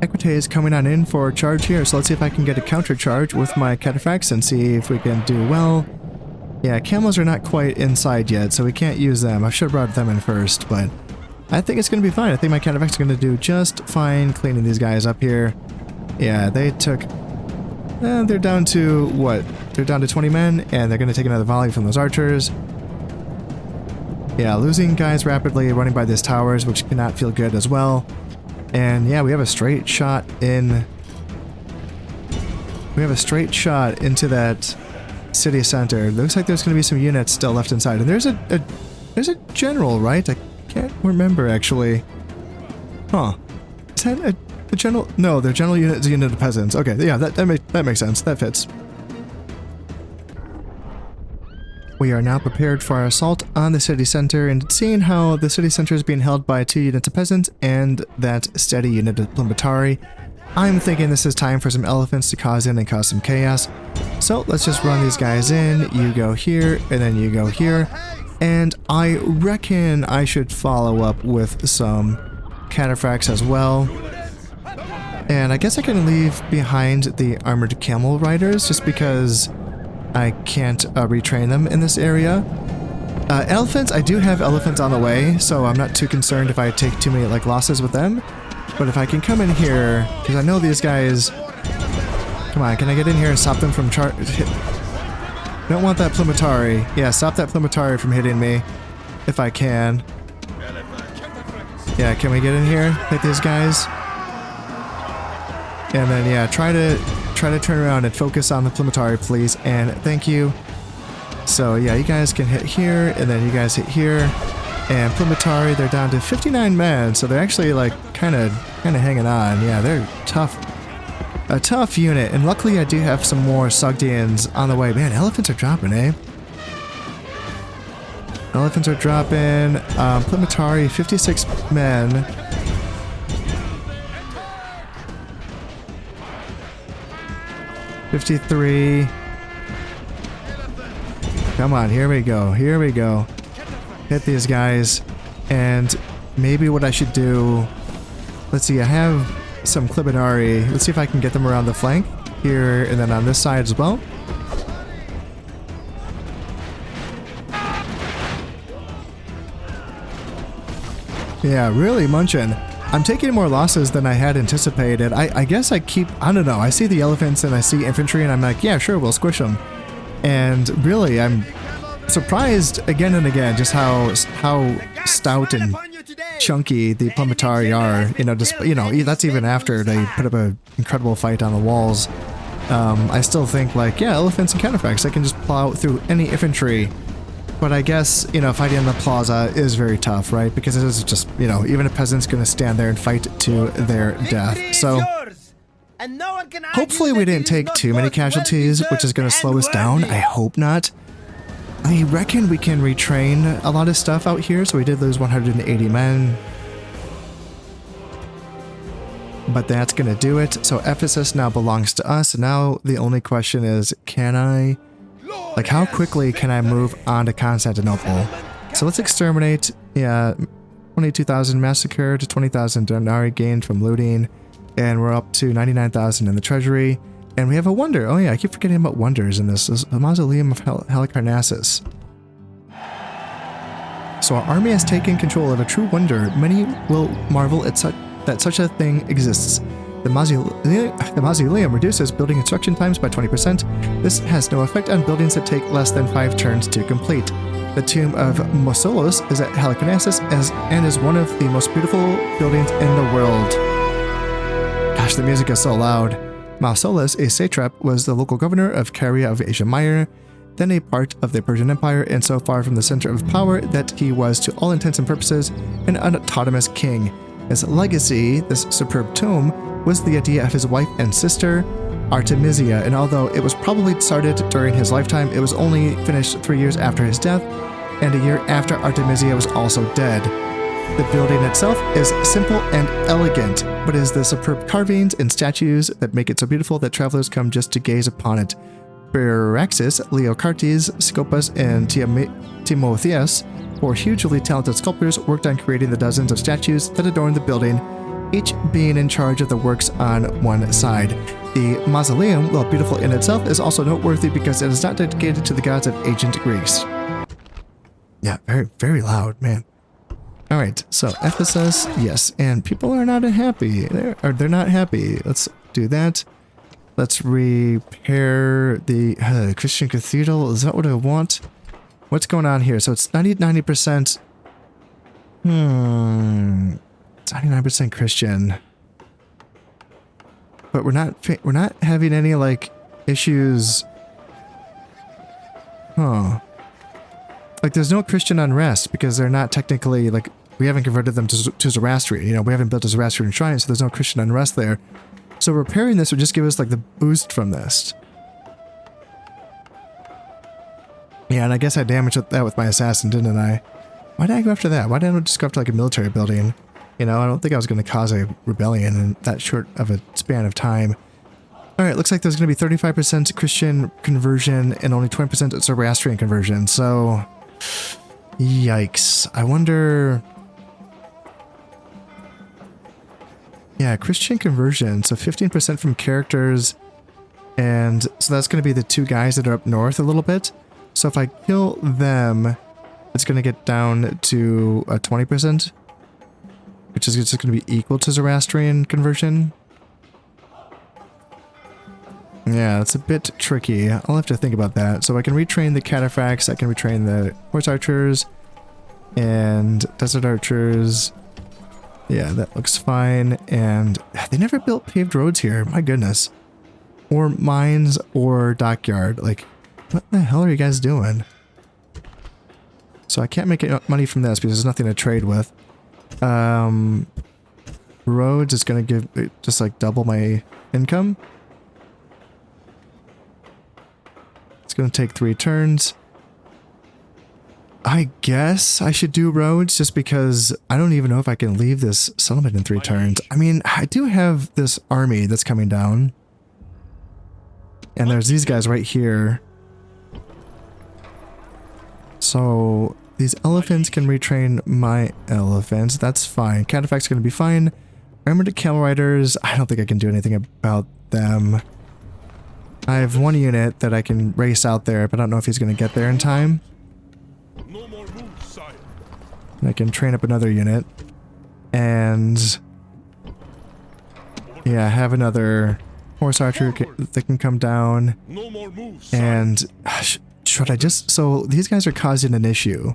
Equites coming on in for a charge here, so let's see if I can get a counter charge with my cataphracts and see if we can do well. Yeah, camels are not quite inside yet, so we can't use them. I should have brought them in first, but I think it's going to be fine. I think my cataphracts are going to do just fine cleaning these guys up here. Yeah, they took... they're down to, what? They're down to 20 men, and they're going to take another volley from those archers. Yeah, losing guys rapidly, running by these towers, which cannot feel good as well. And yeah, we have a straight shot in... We have a straight shot into that city center. Looks like there's going to be some units still left inside. And there's a general, right? I can't remember, actually. Huh. Is that a general? No, their general unit is a unit of peasants. Okay, yeah, that makes sense. That fits. We are now prepared for our assault on the city center, and seeing how the city center is being held by 2 units of peasants and that steady unit of Plumetari, I'm thinking this is time for some elephants to cause in and cause some chaos. So let's just run these guys in. You go here, and then you go here. And I reckon I should follow up with some cataphracts as well. And I guess I can leave behind the armored camel riders just because I can't retrain them in this area. Elephants, I do have elephants on the way, so I'm not too concerned if I take too many losses with them. But if I can come in here, because I know these guys... Come on, can I get in here and stop them from Don't want that Plumetari. Yeah, stop that Plumetari from hitting me, if I can. Yeah, can we get in here? Hit these guys? And then, yeah, try to turn around and focus on the Plumetari, please, and thank you. So, yeah, you guys can hit here, and then you guys hit here. And Plumetari, they're down to 59 men, so they're actually, kind of hanging on. Yeah, they're tough. A tough unit, and luckily I do have some more Sogdians on the way. Man, elephants are dropping, eh? Elephants are dropping. Plumetari, 56 men. $53. Come on, here we go. Here we go. Hit these guys. And maybe what I should do... Let's see, I have some Clibinari. Let's see if I can get them around the flank. Here, and then on this side as well. Yeah, really munching. I'm taking more losses than I had anticipated. I guess I don't know, I see the elephants and I see infantry and I'm like, yeah, sure, we'll squish them. And really, I'm surprised again and again just how stout and chunky the Plumetari are. That's even after they put up an incredible fight on the walls. I still think yeah, elephants and cataphracts, they can just plow through any infantry. But I guess, fighting in the plaza is very tough, right? Because it is just, even a peasant's going to stand there and fight to their death. So, hopefully we didn't take too many casualties, which is going to slow us down. I hope not. I reckon we can retrain a lot of stuff out here, so we did lose 180 men. But that's going to do it. So Ephesus now belongs to us. Now the only question is, can I... how quickly can I move on to Constantinople? So let's exterminate, 22,000 massacre to 20,000 denarii gained from looting. And we're up to 99,000 in the treasury. And we have a wonder. Oh yeah, I keep forgetting about wonders in this. This is the Mausoleum of Halicarnassus. So our army has taken control of a true wonder. Many will marvel at that such a thing exists. The mausoleum reduces building construction times by 20%. This has no effect on buildings that take less than 5 turns to complete. The tomb of Mausolus is at Halicarnassus and is one of the most beautiful buildings in the world. Gosh, the music is so loud. Mausolus, a satrap, was the local governor of Caria of Asia Minor, then a part of the Persian Empire, and so far from the center of power that he was, to all intents and purposes, an autonomous king. His legacy, this superb tomb, was the idea of his wife and sister, Artemisia, and although it was probably started during his lifetime, it was only finished 3 years after his death, and a year after Artemisia was also dead. The building itself is simple and elegant, but it is the superb carvings and statues that make it so beautiful that travelers come just to gaze upon it. Beraxis, Leocartes, Scopas, and Timotheus, 4 hugely talented sculptors, worked on creating the dozens of statues that adorn the building, each being in charge of the works on one side. The mausoleum, while beautiful in itself, is also noteworthy because it is not dedicated to the gods of ancient Greece. Yeah, very, very loud, man. Alright, so Ephesus, yes, and people are not happy. They're not happy. Let's do that. Let's repair the Christian cathedral. Is that what I want? What's going on here? So it's 90%. It's 99% Christian. But we're not having any like issues. Huh. Like there's no Christian unrest because they're not technically like we haven't converted them to Zoroastrian. You know, we haven't built a Zoroastrian shrine, so there's no Christian unrest there. So repairing this would just give us like the boost from this. Yeah, and I guess I damaged that with my assassin, didn't I? Why did I go after that? Why didn't I just go after like a military building? You know, I don't think I was going to cause a rebellion in that short of a span of time. Alright, looks like there's going to be 35% Christian conversion and only 20% Zoroastrian conversion, so... Yikes. I wonder... Yeah, Christian conversion, so 15% from characters, and so that's going to be the 2 guys that are up north a little bit. So if I kill them, it's going to get down to 20%, which is just going to be equal to Zoroastrian conversion. Yeah, it's a bit tricky. I'll have to think about that. So I can retrain the cataphracts, I can retrain the horse archers, and desert archers. Yeah, that looks fine, and they never built paved roads here, my goodness. Or mines, or dockyard, like, what the hell are you guys doing? So I can't make money from this because there's nothing to trade with. Roads is gonna give, just like double my income. It's gonna take 3 turns. I guess I should do roads just because I don't even know if I can leave this settlement in 3 turns. I mean, I do have this army that's coming down. And there's these guys right here. So these elephants can retrain my elephants. That's fine. Cataphract's going to be fine. Armored camel riders, I don't think I can do anything about them. I have 1 unit that I can race out there, but I don't know if he's going to get there in time. I can train up another unit. And yeah, have another horse archer that can come down. And should I just... So these guys are causing an issue.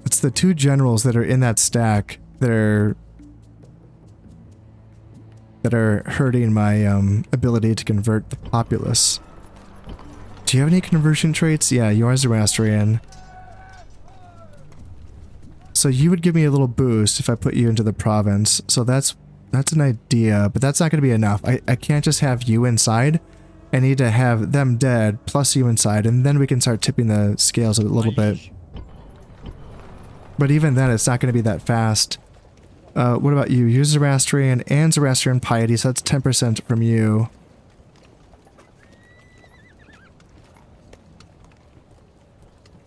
It's the 2 generals that are in that stack that are hurting my ability to convert the populace. Do you have any conversion traits? Yeah, you are Zoroastrian. So you would give me a little boost if I put you into the province. So that's an idea, but that's not going to be enough. I can't just have you inside. I need to have them dead plus you inside, and then we can start tipping the scales a little bit. But even then, it's not going to be that fast. What about you? You're Zoroastrian and Zoroastrian piety, so that's 10% from you.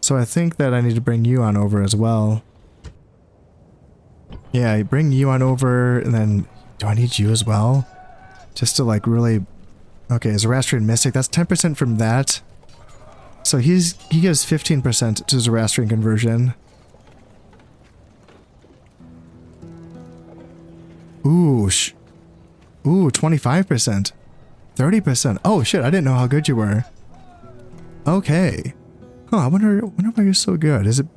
So I think that I need to bring you on over as well. Yeah, bring you on over, and then... Do I need you as well? Just to like really... Okay, Zoroastrian Mystic, that's 10% from that. So he gives 15% to Zoroastrian conversion. Ooh, 25%. 30%. Oh shit, I didn't know how good you were. Okay. Huh, I wonder why you're so good. Is it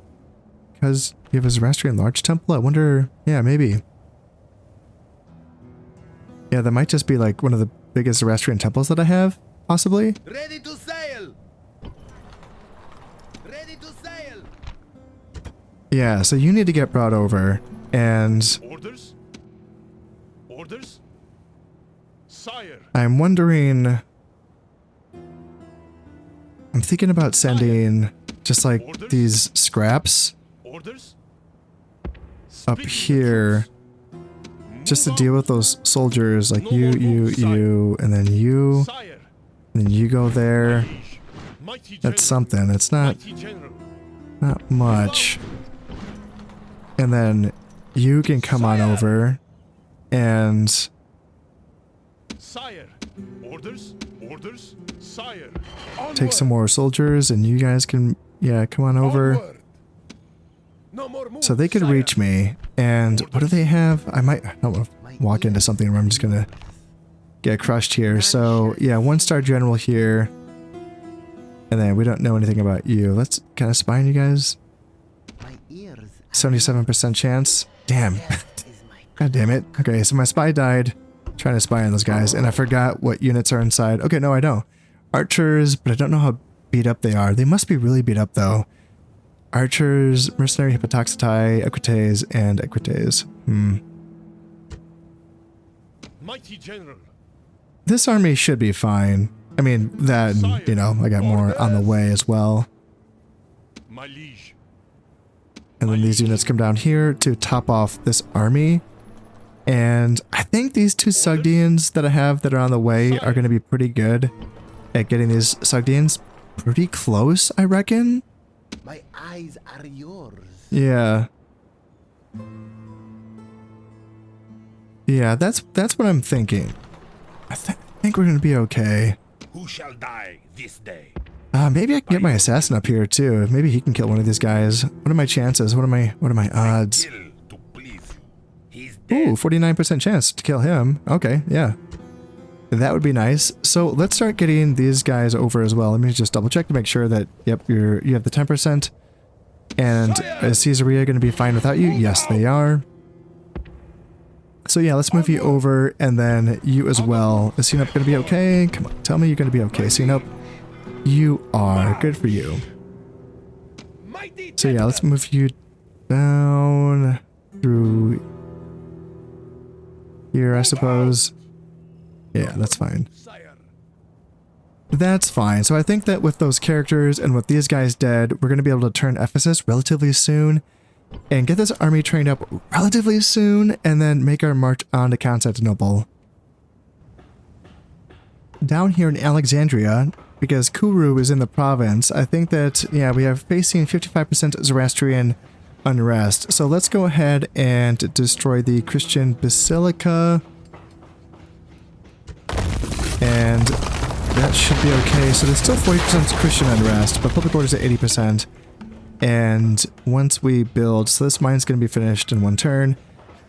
because you have a Zoroastrian large temple? I wonder, yeah, maybe. Yeah, that might just be like one of the biggest Zoroastrian temples that I have, possibly. Ready to sail! Ready to sail! Yeah, so you need to get brought over, and Orders? Orders? Sire. I'm wondering... I'm thinking about sending just like these scraps Orders? up here just to deal with those soldiers, like you, and then you, Sire. and then you go there. Mighty That's general. something. It's not Mighty general. much. And then you can come on over and Sire. Orders? Orders? Sire. take some more soldiers, and you guys can, yeah, come on over. Onward. No more moves, So they could sire. reach me. And what do they have? I don't want to walk into something where I'm just gonna get crushed here. So yeah, 1-star general here. And then we don't know anything about you. Let's kind of spy on you guys. My ears. 77% chance. Damn. God damn it. Okay, so my spy died trying to spy on those guys, and I forgot what units are inside. Okay, no, I know. Archers, but I don't know how beat up they are. They must be really beat up though. Archers, mercenary, hepatoxytai, equites, and equites. Mighty general. This army should be fine. I mean, that, and, you know, I got more on the way as well. My liege. And then these units come down here to top off this army. And I think these 2 Sogdians that I have that are on the way are going to be pretty good at getting these Sogdians pretty close, I reckon. My eyes are yours. Yeah. Yeah, that's what I'm thinking. I think we're going to be okay. Who shall die this day? Maybe I can get my assassin up here too. Maybe he can kill one of these guys. What are my chances? What are my odds? Kill to please you. He's dead. Ooh, 49% chance to kill him. Okay, yeah. That would be nice. So let's start getting these guys over as well. Let me just double check to make sure that, yep, you have the 10%. And is Caesarea going to be fine without you? Yes, they are. So yeah, let's move you over, and then you as well. Is Sinop going to be okay? Come on, tell me you're going to be okay, Sinop. You are. Good for you. Mighty So yeah, let's move you down through here, I suppose. Yeah, that's fine. Sire. That's fine. So I think that with those characters and with these guys dead, we're going to be able to turn Ephesus relatively soon and get this army trained up relatively soon, and then make our march on to Constantinople. Down here in Alexandria, because Kuru is in the province, I think that, yeah, we are facing 55% Zoroastrian unrest. So let's go ahead and destroy the Christian Basilica. And that should be okay. So there's still 40% Christian unrest, but public order's at 80%. And once we build, so this mine's going to be finished in 1 turn,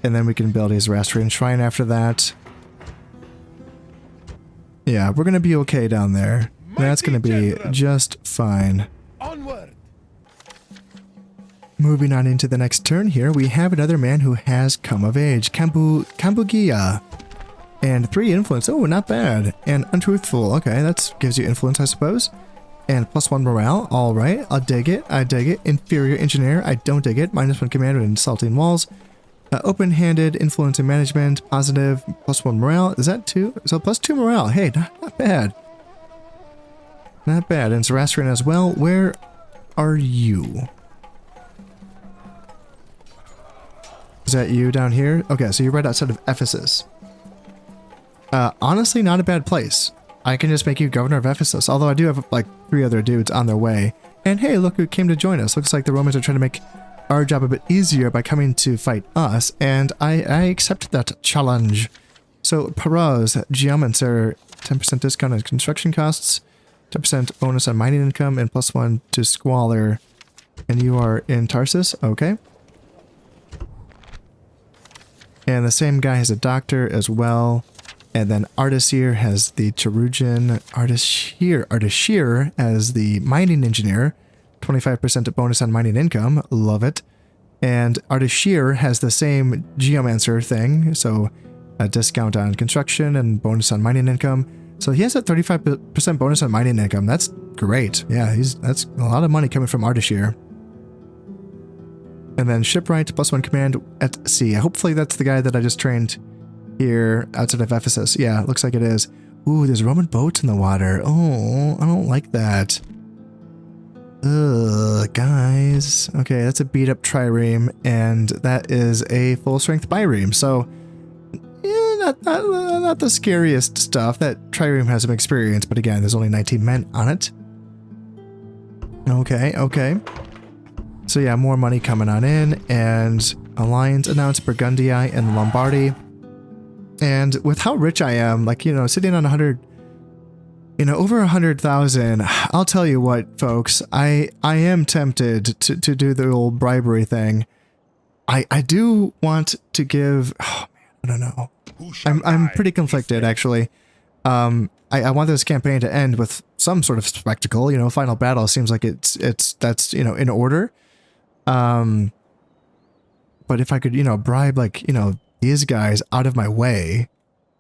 and then we can build a Zoroastrian shrine after that. Yeah, we're going to be okay down there. That's going to be just fine. Onward. Moving on into the next turn here, we have another man who has come of age, Kambugia. And 3 influence, oh, not bad. And untruthful, okay, that gives you influence, I suppose. And +1 morale, alright, I'll dig it, I dig it. Inferior engineer, I don't dig it. -1 command with insulting walls. Open-handed, influence and management, positive, +1 morale. Is that 2? So +2 morale, hey, not bad. Not bad, and Zoroastrian as well. Where are you? Is that you down here? Okay, so you're right outside of Ephesus. Honestly, not a bad place. I can just make you governor of Ephesus, although I do have like 3 other dudes on their way. And hey, look who came to join us. Looks like the Romans are trying to make our job a bit easier by coming to fight us, and I accept that challenge. So, Peroz, Geomancer, 10% discount on construction costs, 10% bonus on mining income, and +1 to Squalor. And you are in Tarsus? Okay. And the same guy has a doctor as well. And then Artisir has the Cherugian. Artisir as the mining engineer. 25% bonus on mining income. Love it. And Artisir has the same Geomancer thing. So a discount on construction and bonus on mining income. So he has a 35% bonus on mining income. That's great. Yeah, that's a lot of money coming from Artisir. And then Shipwright, +1 command at sea. Hopefully that's the guy that I just trained here outside of Ephesus. Yeah, looks like it is. Ooh, there's Roman boats in the water. Oh, I don't like that. Ugh, guys. Okay, that's a beat up trireme, and that is a full strength bireme. So, yeah, not the scariest stuff. That trireme has some experience, but again, there's only 19 men on it. Okay. So yeah, more money coming on in, and Alliance announced Burgundii and Lombardy. And with how rich I am, like, you know, sitting on 100, you know, over 100,000, I'll tell you what, folks, I am tempted to do the old bribery thing. I do want to give, oh man, I don't know. I'm pretty conflicted, actually. I want this campaign to end with some sort of spectacle, you know, final battle seems like that's, you know, in order. But if I could, you know, bribe, like, you know, these guys out of my way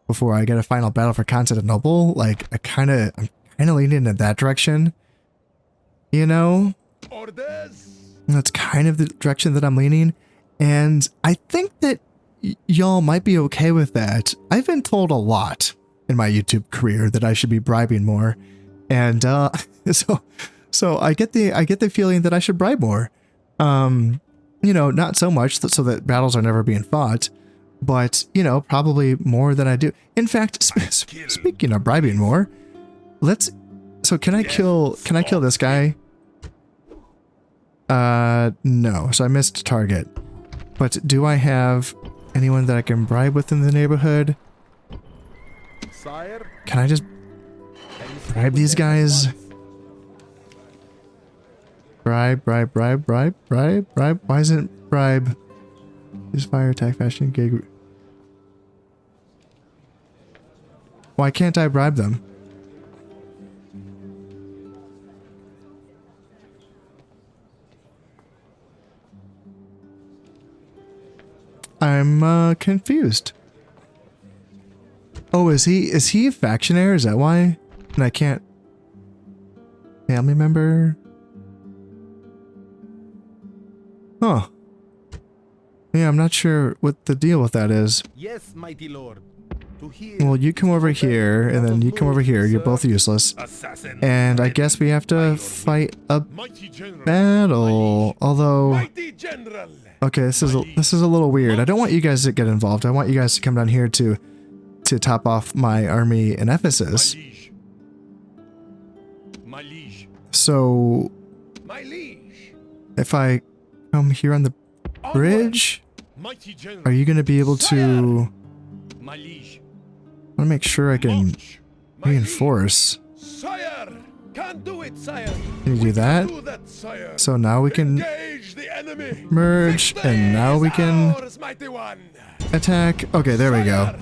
before I get a final battle for Constantinople, like, I'm kind of leaning in that direction, you know? Orders. That's kind of the direction that I'm leaning. And I think that y'all might be okay with that. I've been told a lot in my YouTube career that I should be bribing more. And, so I get the feeling that I should bribe more. You know, not so much so that battles are never being fought, but, you know, probably more than I do. In fact, speaking of bribing more, so can I kill this guy? No, so I missed target. But do I have anyone that I can bribe within the neighborhood? Sire, Can I just bribe these guys? Bribe. Why isn't bribe? Use fire, attack, fashion, gig. Why can't I bribe them? I'm confused. Oh, is he a factionaire? Is that why? And I can't. Family member? Huh. Yeah, I'm not sure what the deal with that is. yes, mighty lord. To hear. Well, you come over here, and then you come over here. You're both useless. And I guess we have to fight a battle. Although, Mighty general. okay, this is a little weird. I don't want you guys to get involved. I want you guys to come down here to top off my army in Ephesus. My liege. So, My liege. if I come here on the bridge, Mighty general. are you going to be able to? My liege. I want to make sure I can reinforce. Sire, can't do it, sire. Can you do that? Do that, sire. So now we can Engage the enemy. merge, and now we can Ours, mighty one. attack. Okay, there we go.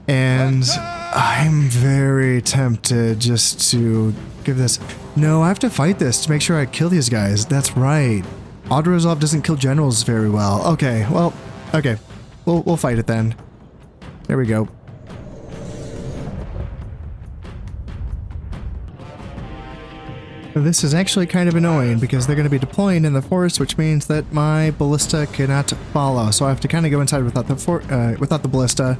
And I'm very tempted just to give this. No, I have to fight this to make sure I kill these guys. That's right. Auto-resolve doesn't kill generals very well. Okay, well, okay. We'll fight it then. There we go. This is actually kind of annoying because they're going to be deploying in the forest, which means that my ballista cannot follow. So I have to kind of go inside without the ballista.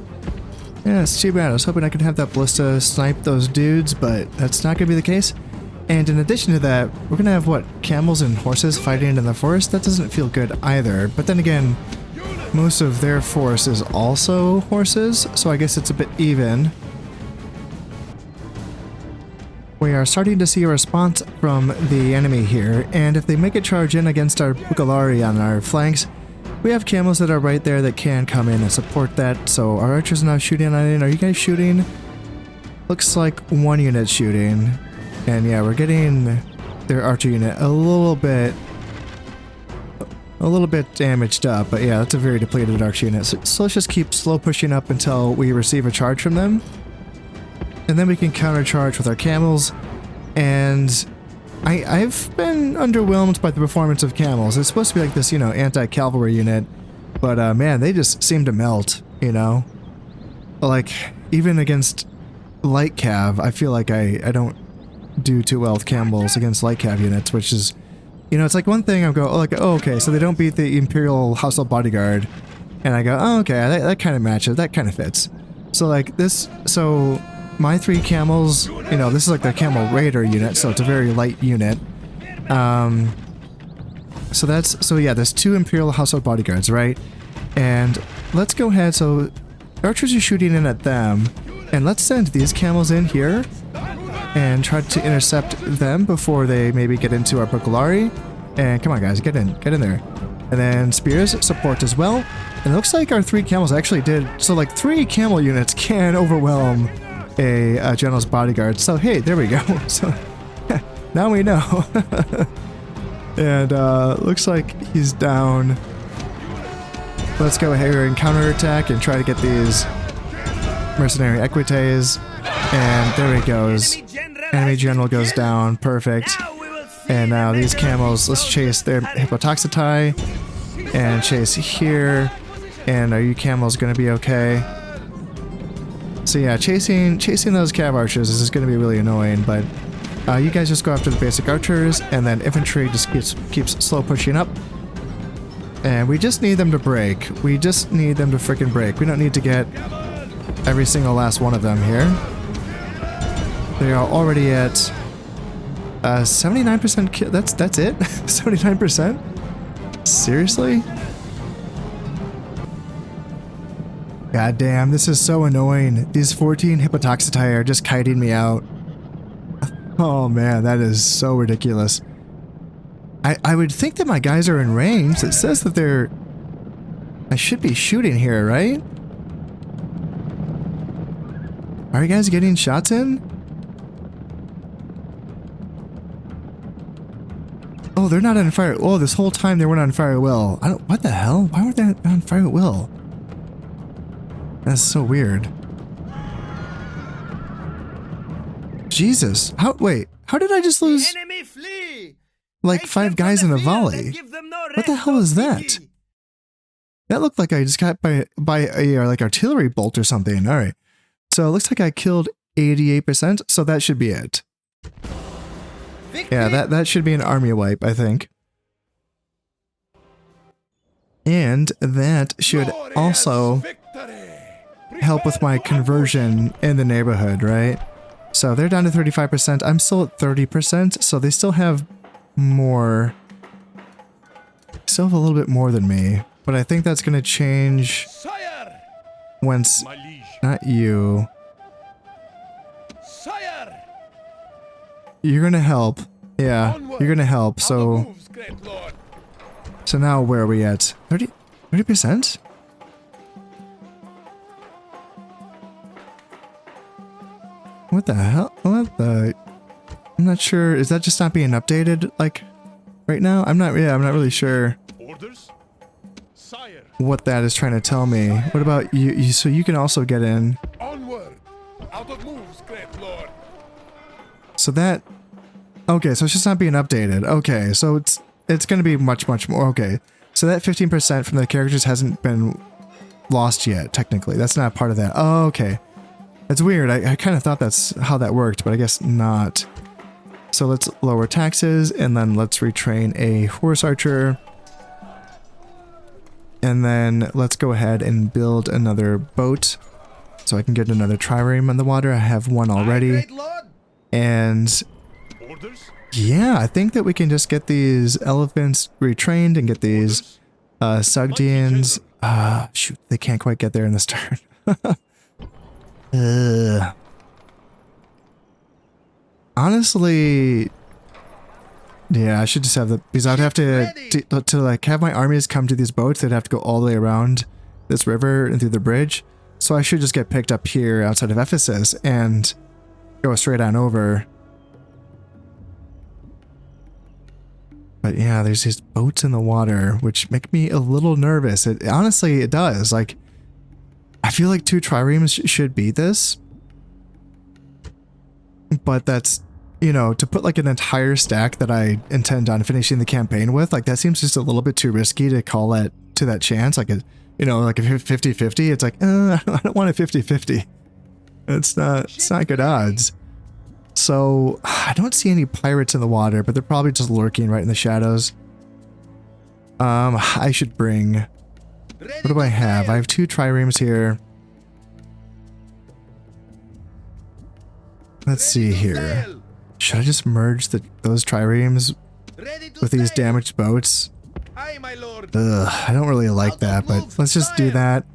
Yeah, it's too bad. I was hoping I could have that ballista snipe those dudes, but that's not going to be the case. And in addition to that, we're going to have, what, camels and horses fighting in the forest? That doesn't feel good either. But then again, most of their force is also horses, so I guess it's a bit even. We are starting to see a response from the enemy here, and if they make a charge in against our Pugalari on our flanks, we have camels that are right there that can come in and support that. So our archers are now shooting on it. Are you guys shooting? Looks like one unit shooting. And yeah, we're getting their archer unit a little bit a little bit damaged up, but yeah, that's a very depleted arch unit. So let's just keep slow pushing up until we receive a charge from them. And then we can countercharge with our camels. And I've been underwhelmed by the performance of camels. It's supposed to be like this, you know, anti-cavalry unit. But man, they just seem to melt, you know? Like, even against light cav, I feel like I don't do too well with camels against light cav units, which is, you know, it's like one thing I go, oh, like, oh, okay, so they don't beat the Imperial Household Bodyguard. And I go, oh, okay, that kind of matches, that kind of fits. So like this, so my 3 camels, you know, this is like the Camel Raider unit, so it's a very light unit. So yeah, there's 2 Imperial Household Bodyguards, right? And let's go ahead, so archers are shooting in at them, and let's send these camels in here and try to intercept them before they maybe get into our Baculari. And come on guys, get in there. And then spears support as well. And it looks like our 3 camels actually did, so like 3 camel units can overwhelm a general's bodyguard. So hey, there we go. So now we know. And looks like he's down. Let's go ahead and counterattack and try to get these mercenary equites. And there he goes. Enemy general goes down. Perfect. And now these camels, let's chase their Hippotoxiti and chase here. And are you camels going to be okay? So yeah, chasing those cav archers is going to be really annoying, but you guys just go after the basic archers, and then infantry just keeps slow pushing up. And we just need them to break. We just need them to freaking break. We don't need to get every single last one of them here. They are already at 79% kill. That's it? 79%? Seriously? God damn, this is so annoying. These 14 Hippotoxiti are just kiting me out. Oh man, that is so ridiculous. I would think that my guys are in range. It says that they're... I should be shooting here, right? Are you guys getting shots in? Oh, they're not on fire. Oh, this whole time they weren't on fire at will. I don't... What the hell? Why were they on fire at will? That's so weird. Jesus. Wait, how did I just lose like 5 guys in a volley? What the hell is that? That looked like I just got by a like artillery bolt or something. All right. So it looks like I killed 88%, so that should be it. Yeah, that should be an army wipe, I think. And that should also help with my conversion in the neighborhood, right? So they're down to 35%. I'm still at 30%, so they still have more. Still have a little bit more than me, but I think that's going to change once. Not you. You're going to help. Yeah, you're going to help. So now where are we at? 30%? What the hell? What the? I'm not sure. Is that just not being updated like right now? I'm not really sure what that is trying to tell me. What about you? So you can also get in. Onward. Out of moves, great lord. So that. Okay, so it's just not being updated. Okay, so it's going to be much more. Okay, so that 15% from the characters hasn't been lost yet. Technically, that's not part of that. Oh, okay. It's weird. I kind of thought that's how that worked, but I guess not. So let's lower taxes, and then let's retrain a horse archer. And then let's go ahead and build another boat so I can get another trireme on the water. I have one already. And yeah, I think that we can just get these elephants retrained and get these Sugdians. Shoot, they can't quite get there in this turn. Honestly, yeah, I should just have because I'd have to like have my armies come to these boats. They'd have to go all the way around this river and through the bridge. So I should just get picked up here outside of Ephesus and go straight on over. But yeah, there's these boats in the water, which make me a little nervous. Honestly, it does. Like, I feel like 2 triremes should beat this. But that's, you know, to put like an entire stack that I intend on finishing the campaign with, like that seems just a little bit too risky to call it to that chance. Like, you know, like a 50-50, it's like, I don't want a 50-50. It's not good odds. So, I don't see any pirates in the water, but they're probably just lurking right in the shadows. I should bring... What do I have? I have 2 triremes here. Let's see here. Should I just merge those triremes with these damaged boats? Ugh, I don't really like that, but let's just do that.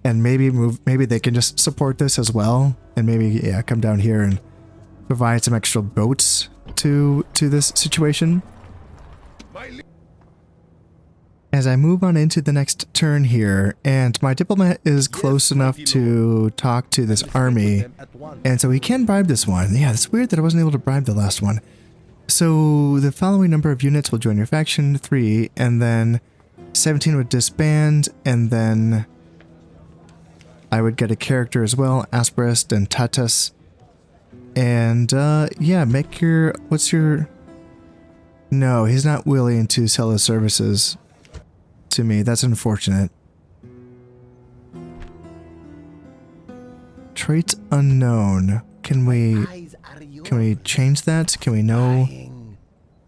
And maybe they can just support this as well. And maybe, yeah, come down here and provide some extra boats to this situation. As I move on into the next turn here, and my diplomat is close enough to talk to this army, and so he can bribe this one. Yeah, it's weird that I wasn't able to bribe the last one. So the following number of units will join your faction, 3, and then 17 would disband, and then I would get a character as well, Asperist and Tatus. And, yeah, make your... What's your... No, he's not willing to sell his services to me. That's unfortunate. Traits unknown. Can we change that? Can we know?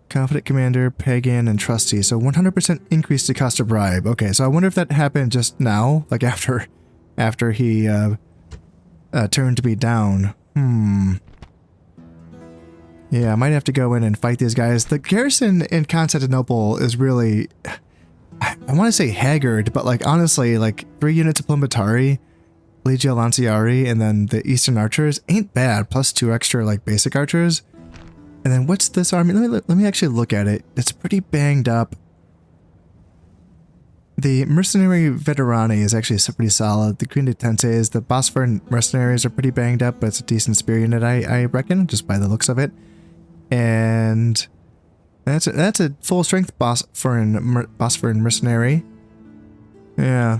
Confident commander, pagan, and trusty. So 100% increase the cost of bribe. Okay, so I wonder if that happened just now, like after he turned to be down. Yeah, I might have to go in and fight these guys. The garrison in Constantinople is really, I want to say haggard, but like honestly, like 3 units of Plumbetari, Legio Lanciari, and then the Eastern Archers ain't bad, plus 2 extra like basic archers. And then what's this army? Let me actually look at it. It's pretty banged up. The Mercenary Veterani is actually pretty solid. The Green Tenses, the Bosphorus Mercenaries are pretty banged up, but it's a decent spear unit, I reckon, just by the looks of it. And that's a full strength Bosphorus Mercenary. Yeah.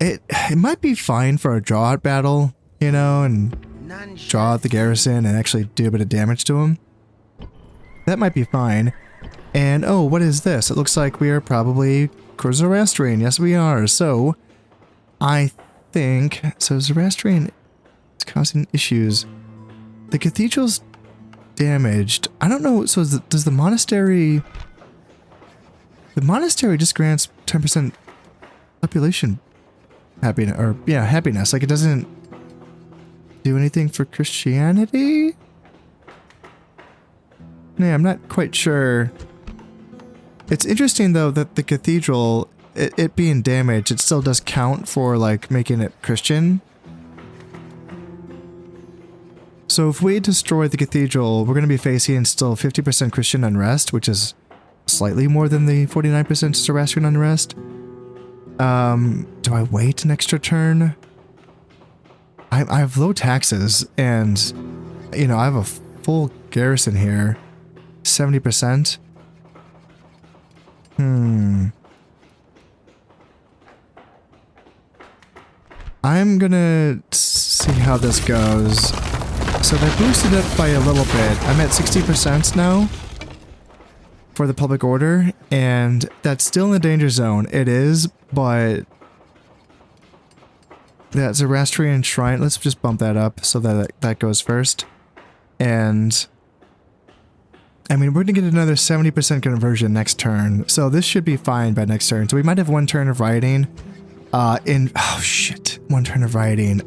It might be fine for a draw out battle, you know, and draw out the garrison and actually do a bit of damage to them. That might be fine. And oh, what is this? It looks like we are probably Zoroastrian. Yes, we are. So I think Zoroastrian is causing issues. The cathedral's damaged. I don't know. So does the monastery? The monastery just grants 10% population happiness, or yeah, happiness. Like it doesn't do anything for Christianity? Yeah, I'm not quite sure. It's interesting though that the cathedral, it being damaged, it still does count for like making it Christian. So if we destroy the cathedral, we're going to be facing still 50% Christian unrest, which is slightly more than the 49% Zoroastrian unrest. Do I wait an extra turn? I have low taxes, and, you know, I have a full garrison here. 70%. I'm gonna see how this goes. So they boosted it by a little bit. I'm at 60% now for the public order, and that's still in the danger zone. It is, but that Zoroastrian shrine, let's just bump that up so that goes first. And I mean, we're gonna get another 70% conversion next turn, so this should be fine by next turn. So we might have 1 turn of rioting. Oh shit, 1 turn of rioting.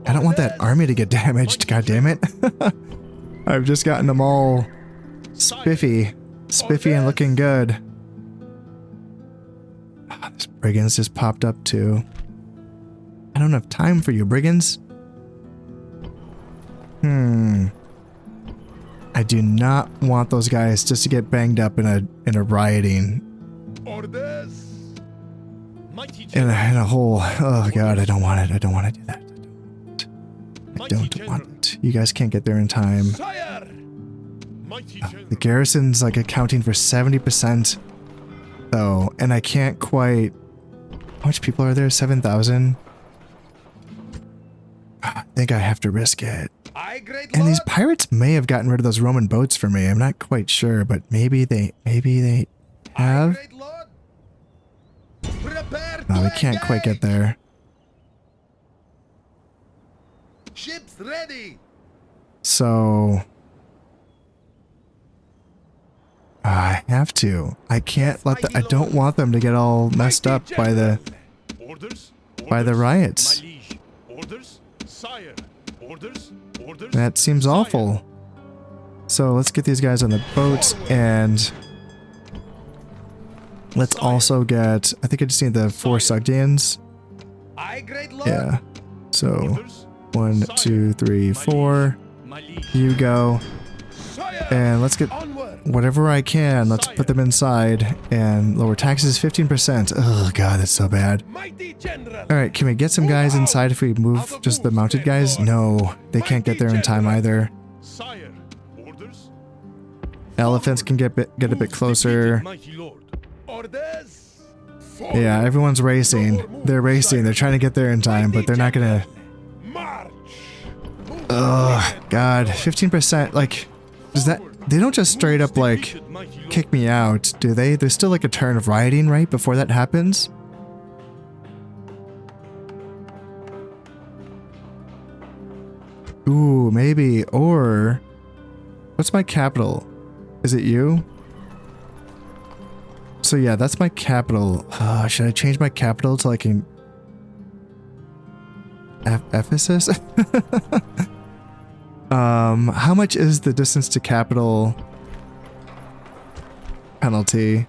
I don't want that army to get damaged, god damn it. I've just gotten them all spiffy and looking good. This brigands just popped up too. I don't have time for you, brigands. I do not want those guys just to get banged up in a rioting. In a whole, oh god, I don't want it. I don't want to do that. I don't want it. You guys can't get there in time. Mighty The general. garrison's like accounting for 70% though, and I can't quite... How much people are there? 7,000? I think I have to risk it. Aye, great And lord. these pirates may have gotten rid of those Roman boats for me. I'm not quite sure, but maybe they have. Great lord. Prepare No, to we can't quite get engage. there. Ships ready. So I have to. I can't let the... I don't want them to get all messed up by the Orders. by the Orders, riots. My liege. Orders. Sire. Orders. Orders. That seems Sire. awful. So let's get these guys on the boats, and let's also get... I think I just need the 4 Sogdians. Aye, great lord. Yeah. So Orders. 1, 2, 3, 4. My liege. You go. Sire. And let's get Onward. whatever I can. Let's put them inside and lower taxes 15%. Oh god, that's so bad. Mighty general. Alright, can we get some guys inside if we move just the mounted guys? No, they can't get there in time either. Sire. Orders. Elephants can get a bit closer. Mighty lord. Orders. Yeah, everyone's racing. They're racing. They're trying to get there in time, but they're not gonna... March. Ugh, god, 15%, like... Does that... They don't just straight up, like, Mighty lord. kick me out, do they? There's still like a turn of rioting, right? Before that happens? Ooh, maybe. Or... What's my capital? Is it you? So yeah, that's my capital. Should I change my capital to like in... Ephesus? How much is the distance to capital penalty?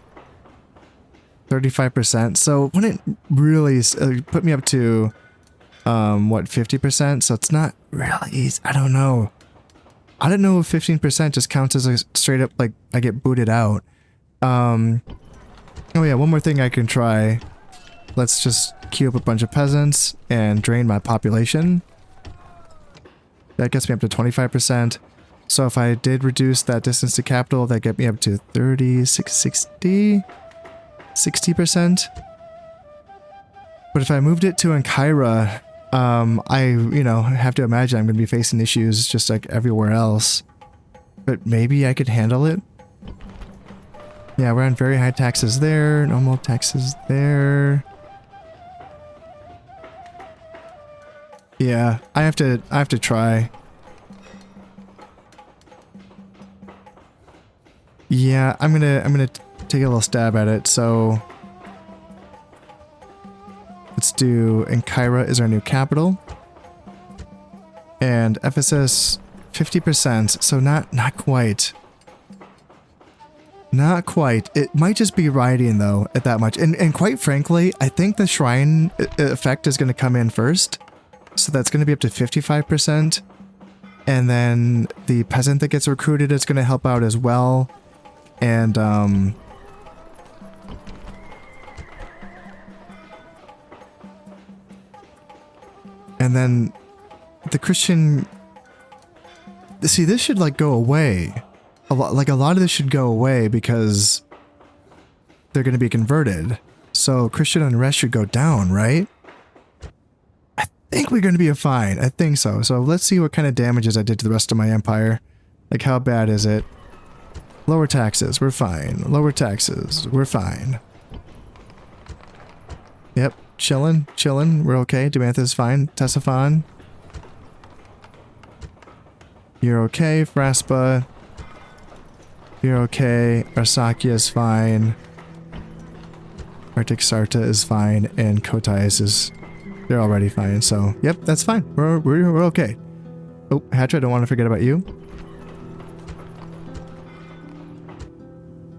35%. So wouldn't really put me up to, what, 50%? So it's not really, I don't know. I don't know if 15% just counts as a straight up, like, I get booted out. Oh yeah, one more thing I can try. Let's just queue up a bunch of peasants and drain my population. That gets me up to 25%. So if I did reduce that distance to capital, that get me up to 60%. But if I moved it to Ankyra, I have to imagine I'm going to be facing issues just like everywhere else. But maybe I could handle it. Yeah, we're on very high taxes there, normal taxes there. Yeah, I have to try. Yeah, I'm gonna take a little stab at it. So let's do Ankyra is our new capital, and Ephesus 50%. So not quite. Not quite. It might just be rioting though at that much. And quite frankly, I think the shrine effect is going to come in first. So that's going to be up to 55%. And then the peasant that gets recruited is going to help out as well. And then the Christian... See, this should like go away. A lot of this should go away because they're going to be converted. So Christian unrest should go down, right? I think we're going to be fine. I think so. So let's see what kind of damages I did to the rest of my empire. Like, how bad is it? Lower taxes, we're fine. Lower taxes, we're fine. Yep, chillin', we're okay. Demantha's fine. Tessaphon. You're okay, Fraspa. You're okay. Arsacia's fine. Arctic Sarta is fine, and Kotais is... They're already fine, so... Yep, that's fine. We're okay. Oh, Hatra, I don't want to forget about you.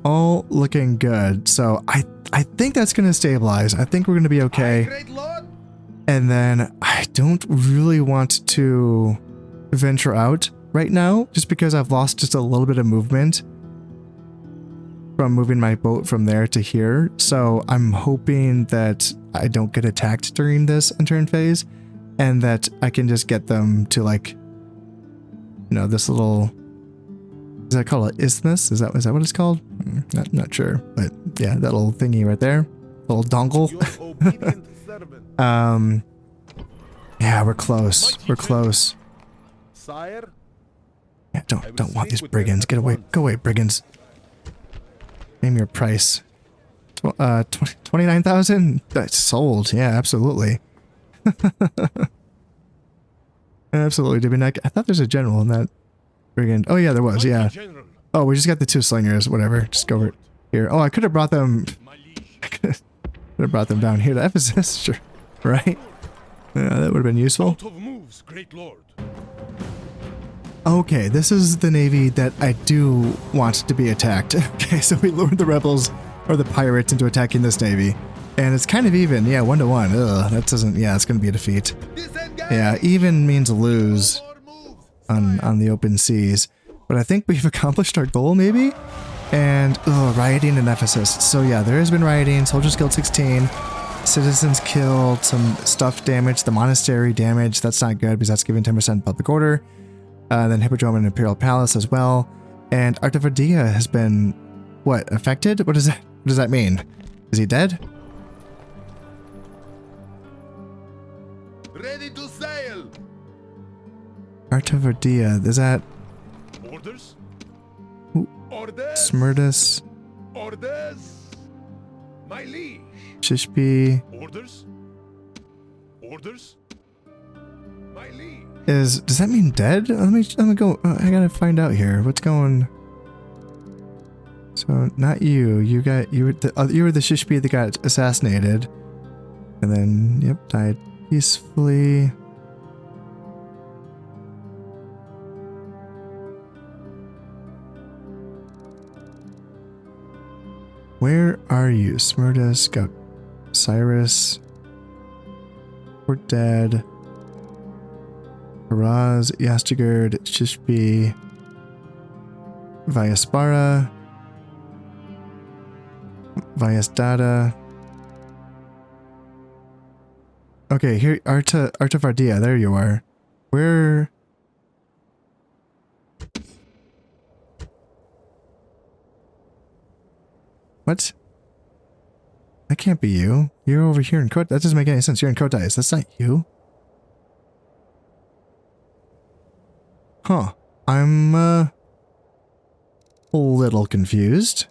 All looking good. So I think that's going to stabilize. I think we're going to be okay. Great lord. And then I don't really want to venture out right now, just because I've lost just a little bit of movement from moving my boat from there to here. So I'm hoping that I don't get attacked during this intern phase, and that I can just get them to, like, you know, this little Is that called an isthmus? Is that what it's called? Not sure, but yeah, that little thingy right there, little dongle. Your obedient servant. Yeah, we're close. We're close. Sire, Yeah, don't want these brigands. Get away. Go away, brigands. Name your price. 29,000. That's sold. Yeah, absolutely. Absolutely. Did we not? I thought there's a general in that brigand. Oh yeah, there was. Yeah. General, Oh, we just got the 2 slingers. Whatever. Just go over here. Oh, I could have brought them. My liege. I could have brought them down here to Ephesus. Sure. Right. Yeah, that would have been useful. Out of moves, great lord. Okay, this is the navy that I do want to be attacked. Okay, so we lured the rebels or the pirates into attacking this navy. And it's kind of even. Yeah, 1-1. Ugh, that doesn't... Yeah, it's going to be a defeat. disengage. Yeah, even means lose More moves. on the open seas. But I think we've accomplished our goal, maybe? And, rioting in Ephesus. So yeah, there has been rioting. Soldiers killed 16. Citizens killed. Some stuff damaged. The monastery damaged. That's not good because that's giving 10% public order. Then Hippodrome and Imperial Palace as well. And Artavardia has been, what, affected? What does that mean? Is he dead? Ready to sail. Artavardia, is that Orders? Orders. Smyrtus, Orders. My liege. Shishpi? Orders? Orders? My liege. Does that mean dead? Let me go. I gotta find out here. What's going? So not you. You were the Shishpi that got assassinated, and then yep, died peacefully. Where are you? Smyrtus got Cyrus. We're dead. Haraz, Yastigerd, Shishpi, Vyaspara, Vyasdata. Okay, here, Artavardia, there you are. Where... What? That can't be you. You're over here in Kot. That doesn't make any sense. You're in Kotais. That's not you. Huh. I'm, a little confused.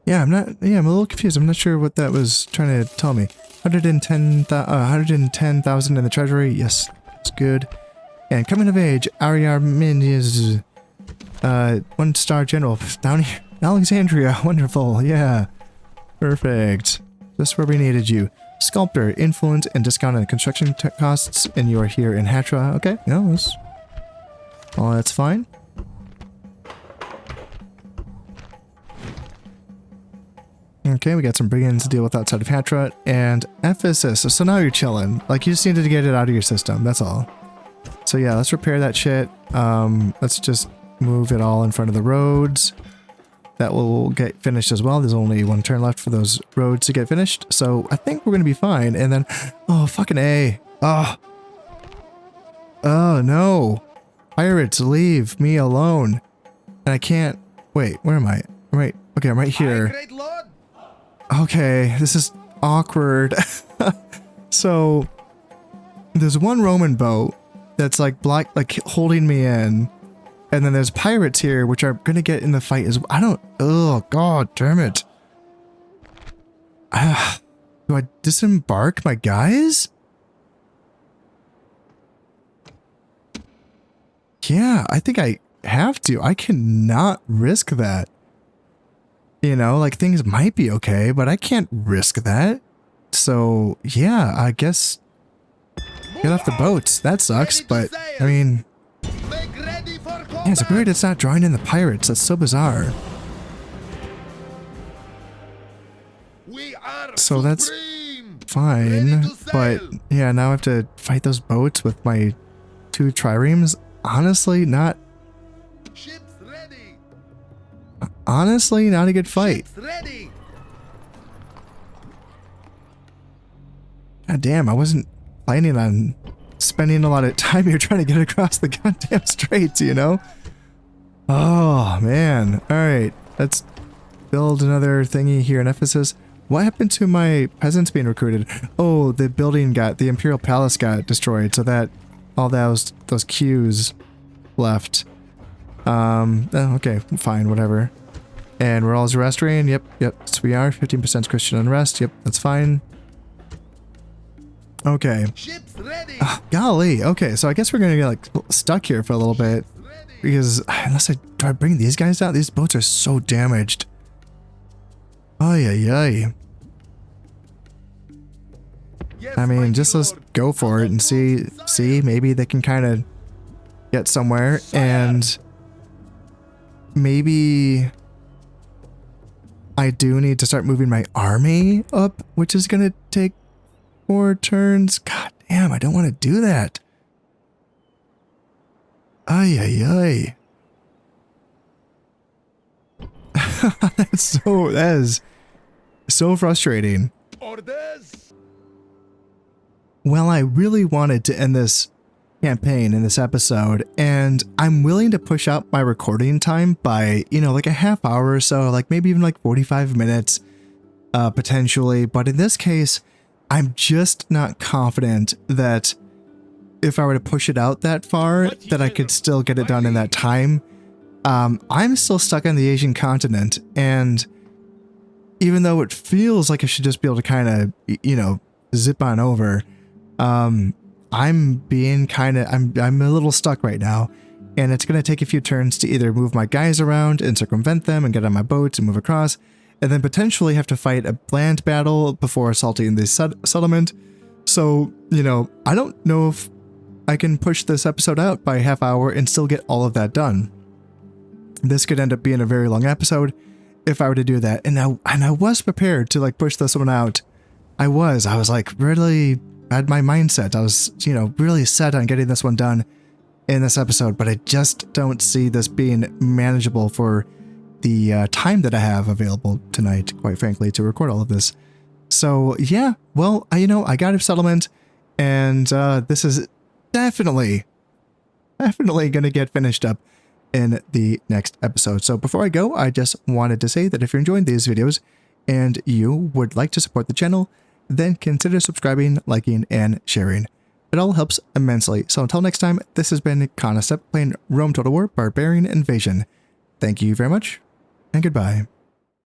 Yeah, I'm a little confused. I'm not sure what that was trying to tell me. 110,000 in the treasury. Yes, that's good. And coming of age, Ariarmin is, 1-star general down here. Alexandria, wonderful. Yeah. Perfect. Just where we needed you. Sculptor, influence, and discount on construction costs, and you are here in Hatra. Okay, yeah, that's fine. Okay, we got some brigands to deal with outside of Hatra, and Ephesus. So now you're chilling. Like, you just needed to get it out of your system, that's all. So yeah, let's repair that shit. Let's just move it all in front of the roads. That will get finished as well. There's only 1 turn left for those roads to get finished. So I think we're going to be fine. And then, oh, fucking A. Oh. Oh, no. Pirates, leave me alone. And I can't, wait, where am I? Right. Okay, I'm right here. Great lord. Okay, this is awkward. So, there's one Roman boat that's like holding me in. And then there's pirates here, which are going to get in the fight as well. Oh, god damn it. Do I disembark my guys? Yeah, I think I have to. I cannot risk that. You know, like, things might be okay, but I can't risk that. So, yeah, I guess get off the boats. That sucks, but, I mean... Yeah, it's weird it's not drawing in the pirates. That's so bizarre. So that's fine. But yeah, now I have to fight those boats with my 2 triremes. Honestly, not... Honestly, not a good fight. God damn, I wasn't planning on spending a lot of time here trying to get across the goddamn straits, you know? Oh, man. All right. Let's build another thingy here in Ephesus. What happened to my peasants being recruited? Oh, the Imperial Palace got destroyed, so that all those queues left. Okay, fine, whatever. And we're all Zoroastrian. Yep, so we are. 15% Christian unrest. Yep, that's fine. Okay. Ships ready. Golly. Okay, so I guess we're gonna get like stuck here for a little bit because unless do I bring these guys out? These boats are so damaged. Ay ay ay. Yes, I mean, mighty just let's lord. go for it and see maybe they can kind of get somewhere, and maybe I do need to start moving my army up, which is gonna take 4 turns. God damn, I don't want to do that. Ay ay ay. That is so frustrating. Orders. Well, I really wanted to end this campaign in this episode, and I'm willing to push out my recording time by, like a half hour or so, like maybe even like 45 minutes, potentially. But in this case, I'm just not confident that if I were to push it out that far, that I could still get it done in that time. I'm still stuck on the Asian continent, and even though it feels like I should just be able to kind of, zip on over, I'm a little stuck right now, and it's going to take a few turns to either move my guys around and circumvent them and get on my boats and move across, and then potentially have to fight a land battle before assaulting the settlement. So, I don't know if I can push this episode out by a half hour and still get all of that done. This could end up being a very long episode if I were to do that. And I was prepared to like push this one out. I was like really had my mindset. I was, really set on getting this one done in this episode, but I just don't see this being manageable for the time that I have available tonight, quite frankly, to record all of this. So yeah, well, I got a settlement, and this is definitely going to get finished up in the next episode. So before I go, I just wanted to say that if you're enjoying these videos and you would like to support the channel, then consider subscribing, liking, and sharing. It all helps immensely. So until next time, this has been Conastep playing Rome Total War Barbarian Invasion. Thank you very much, and goodbye.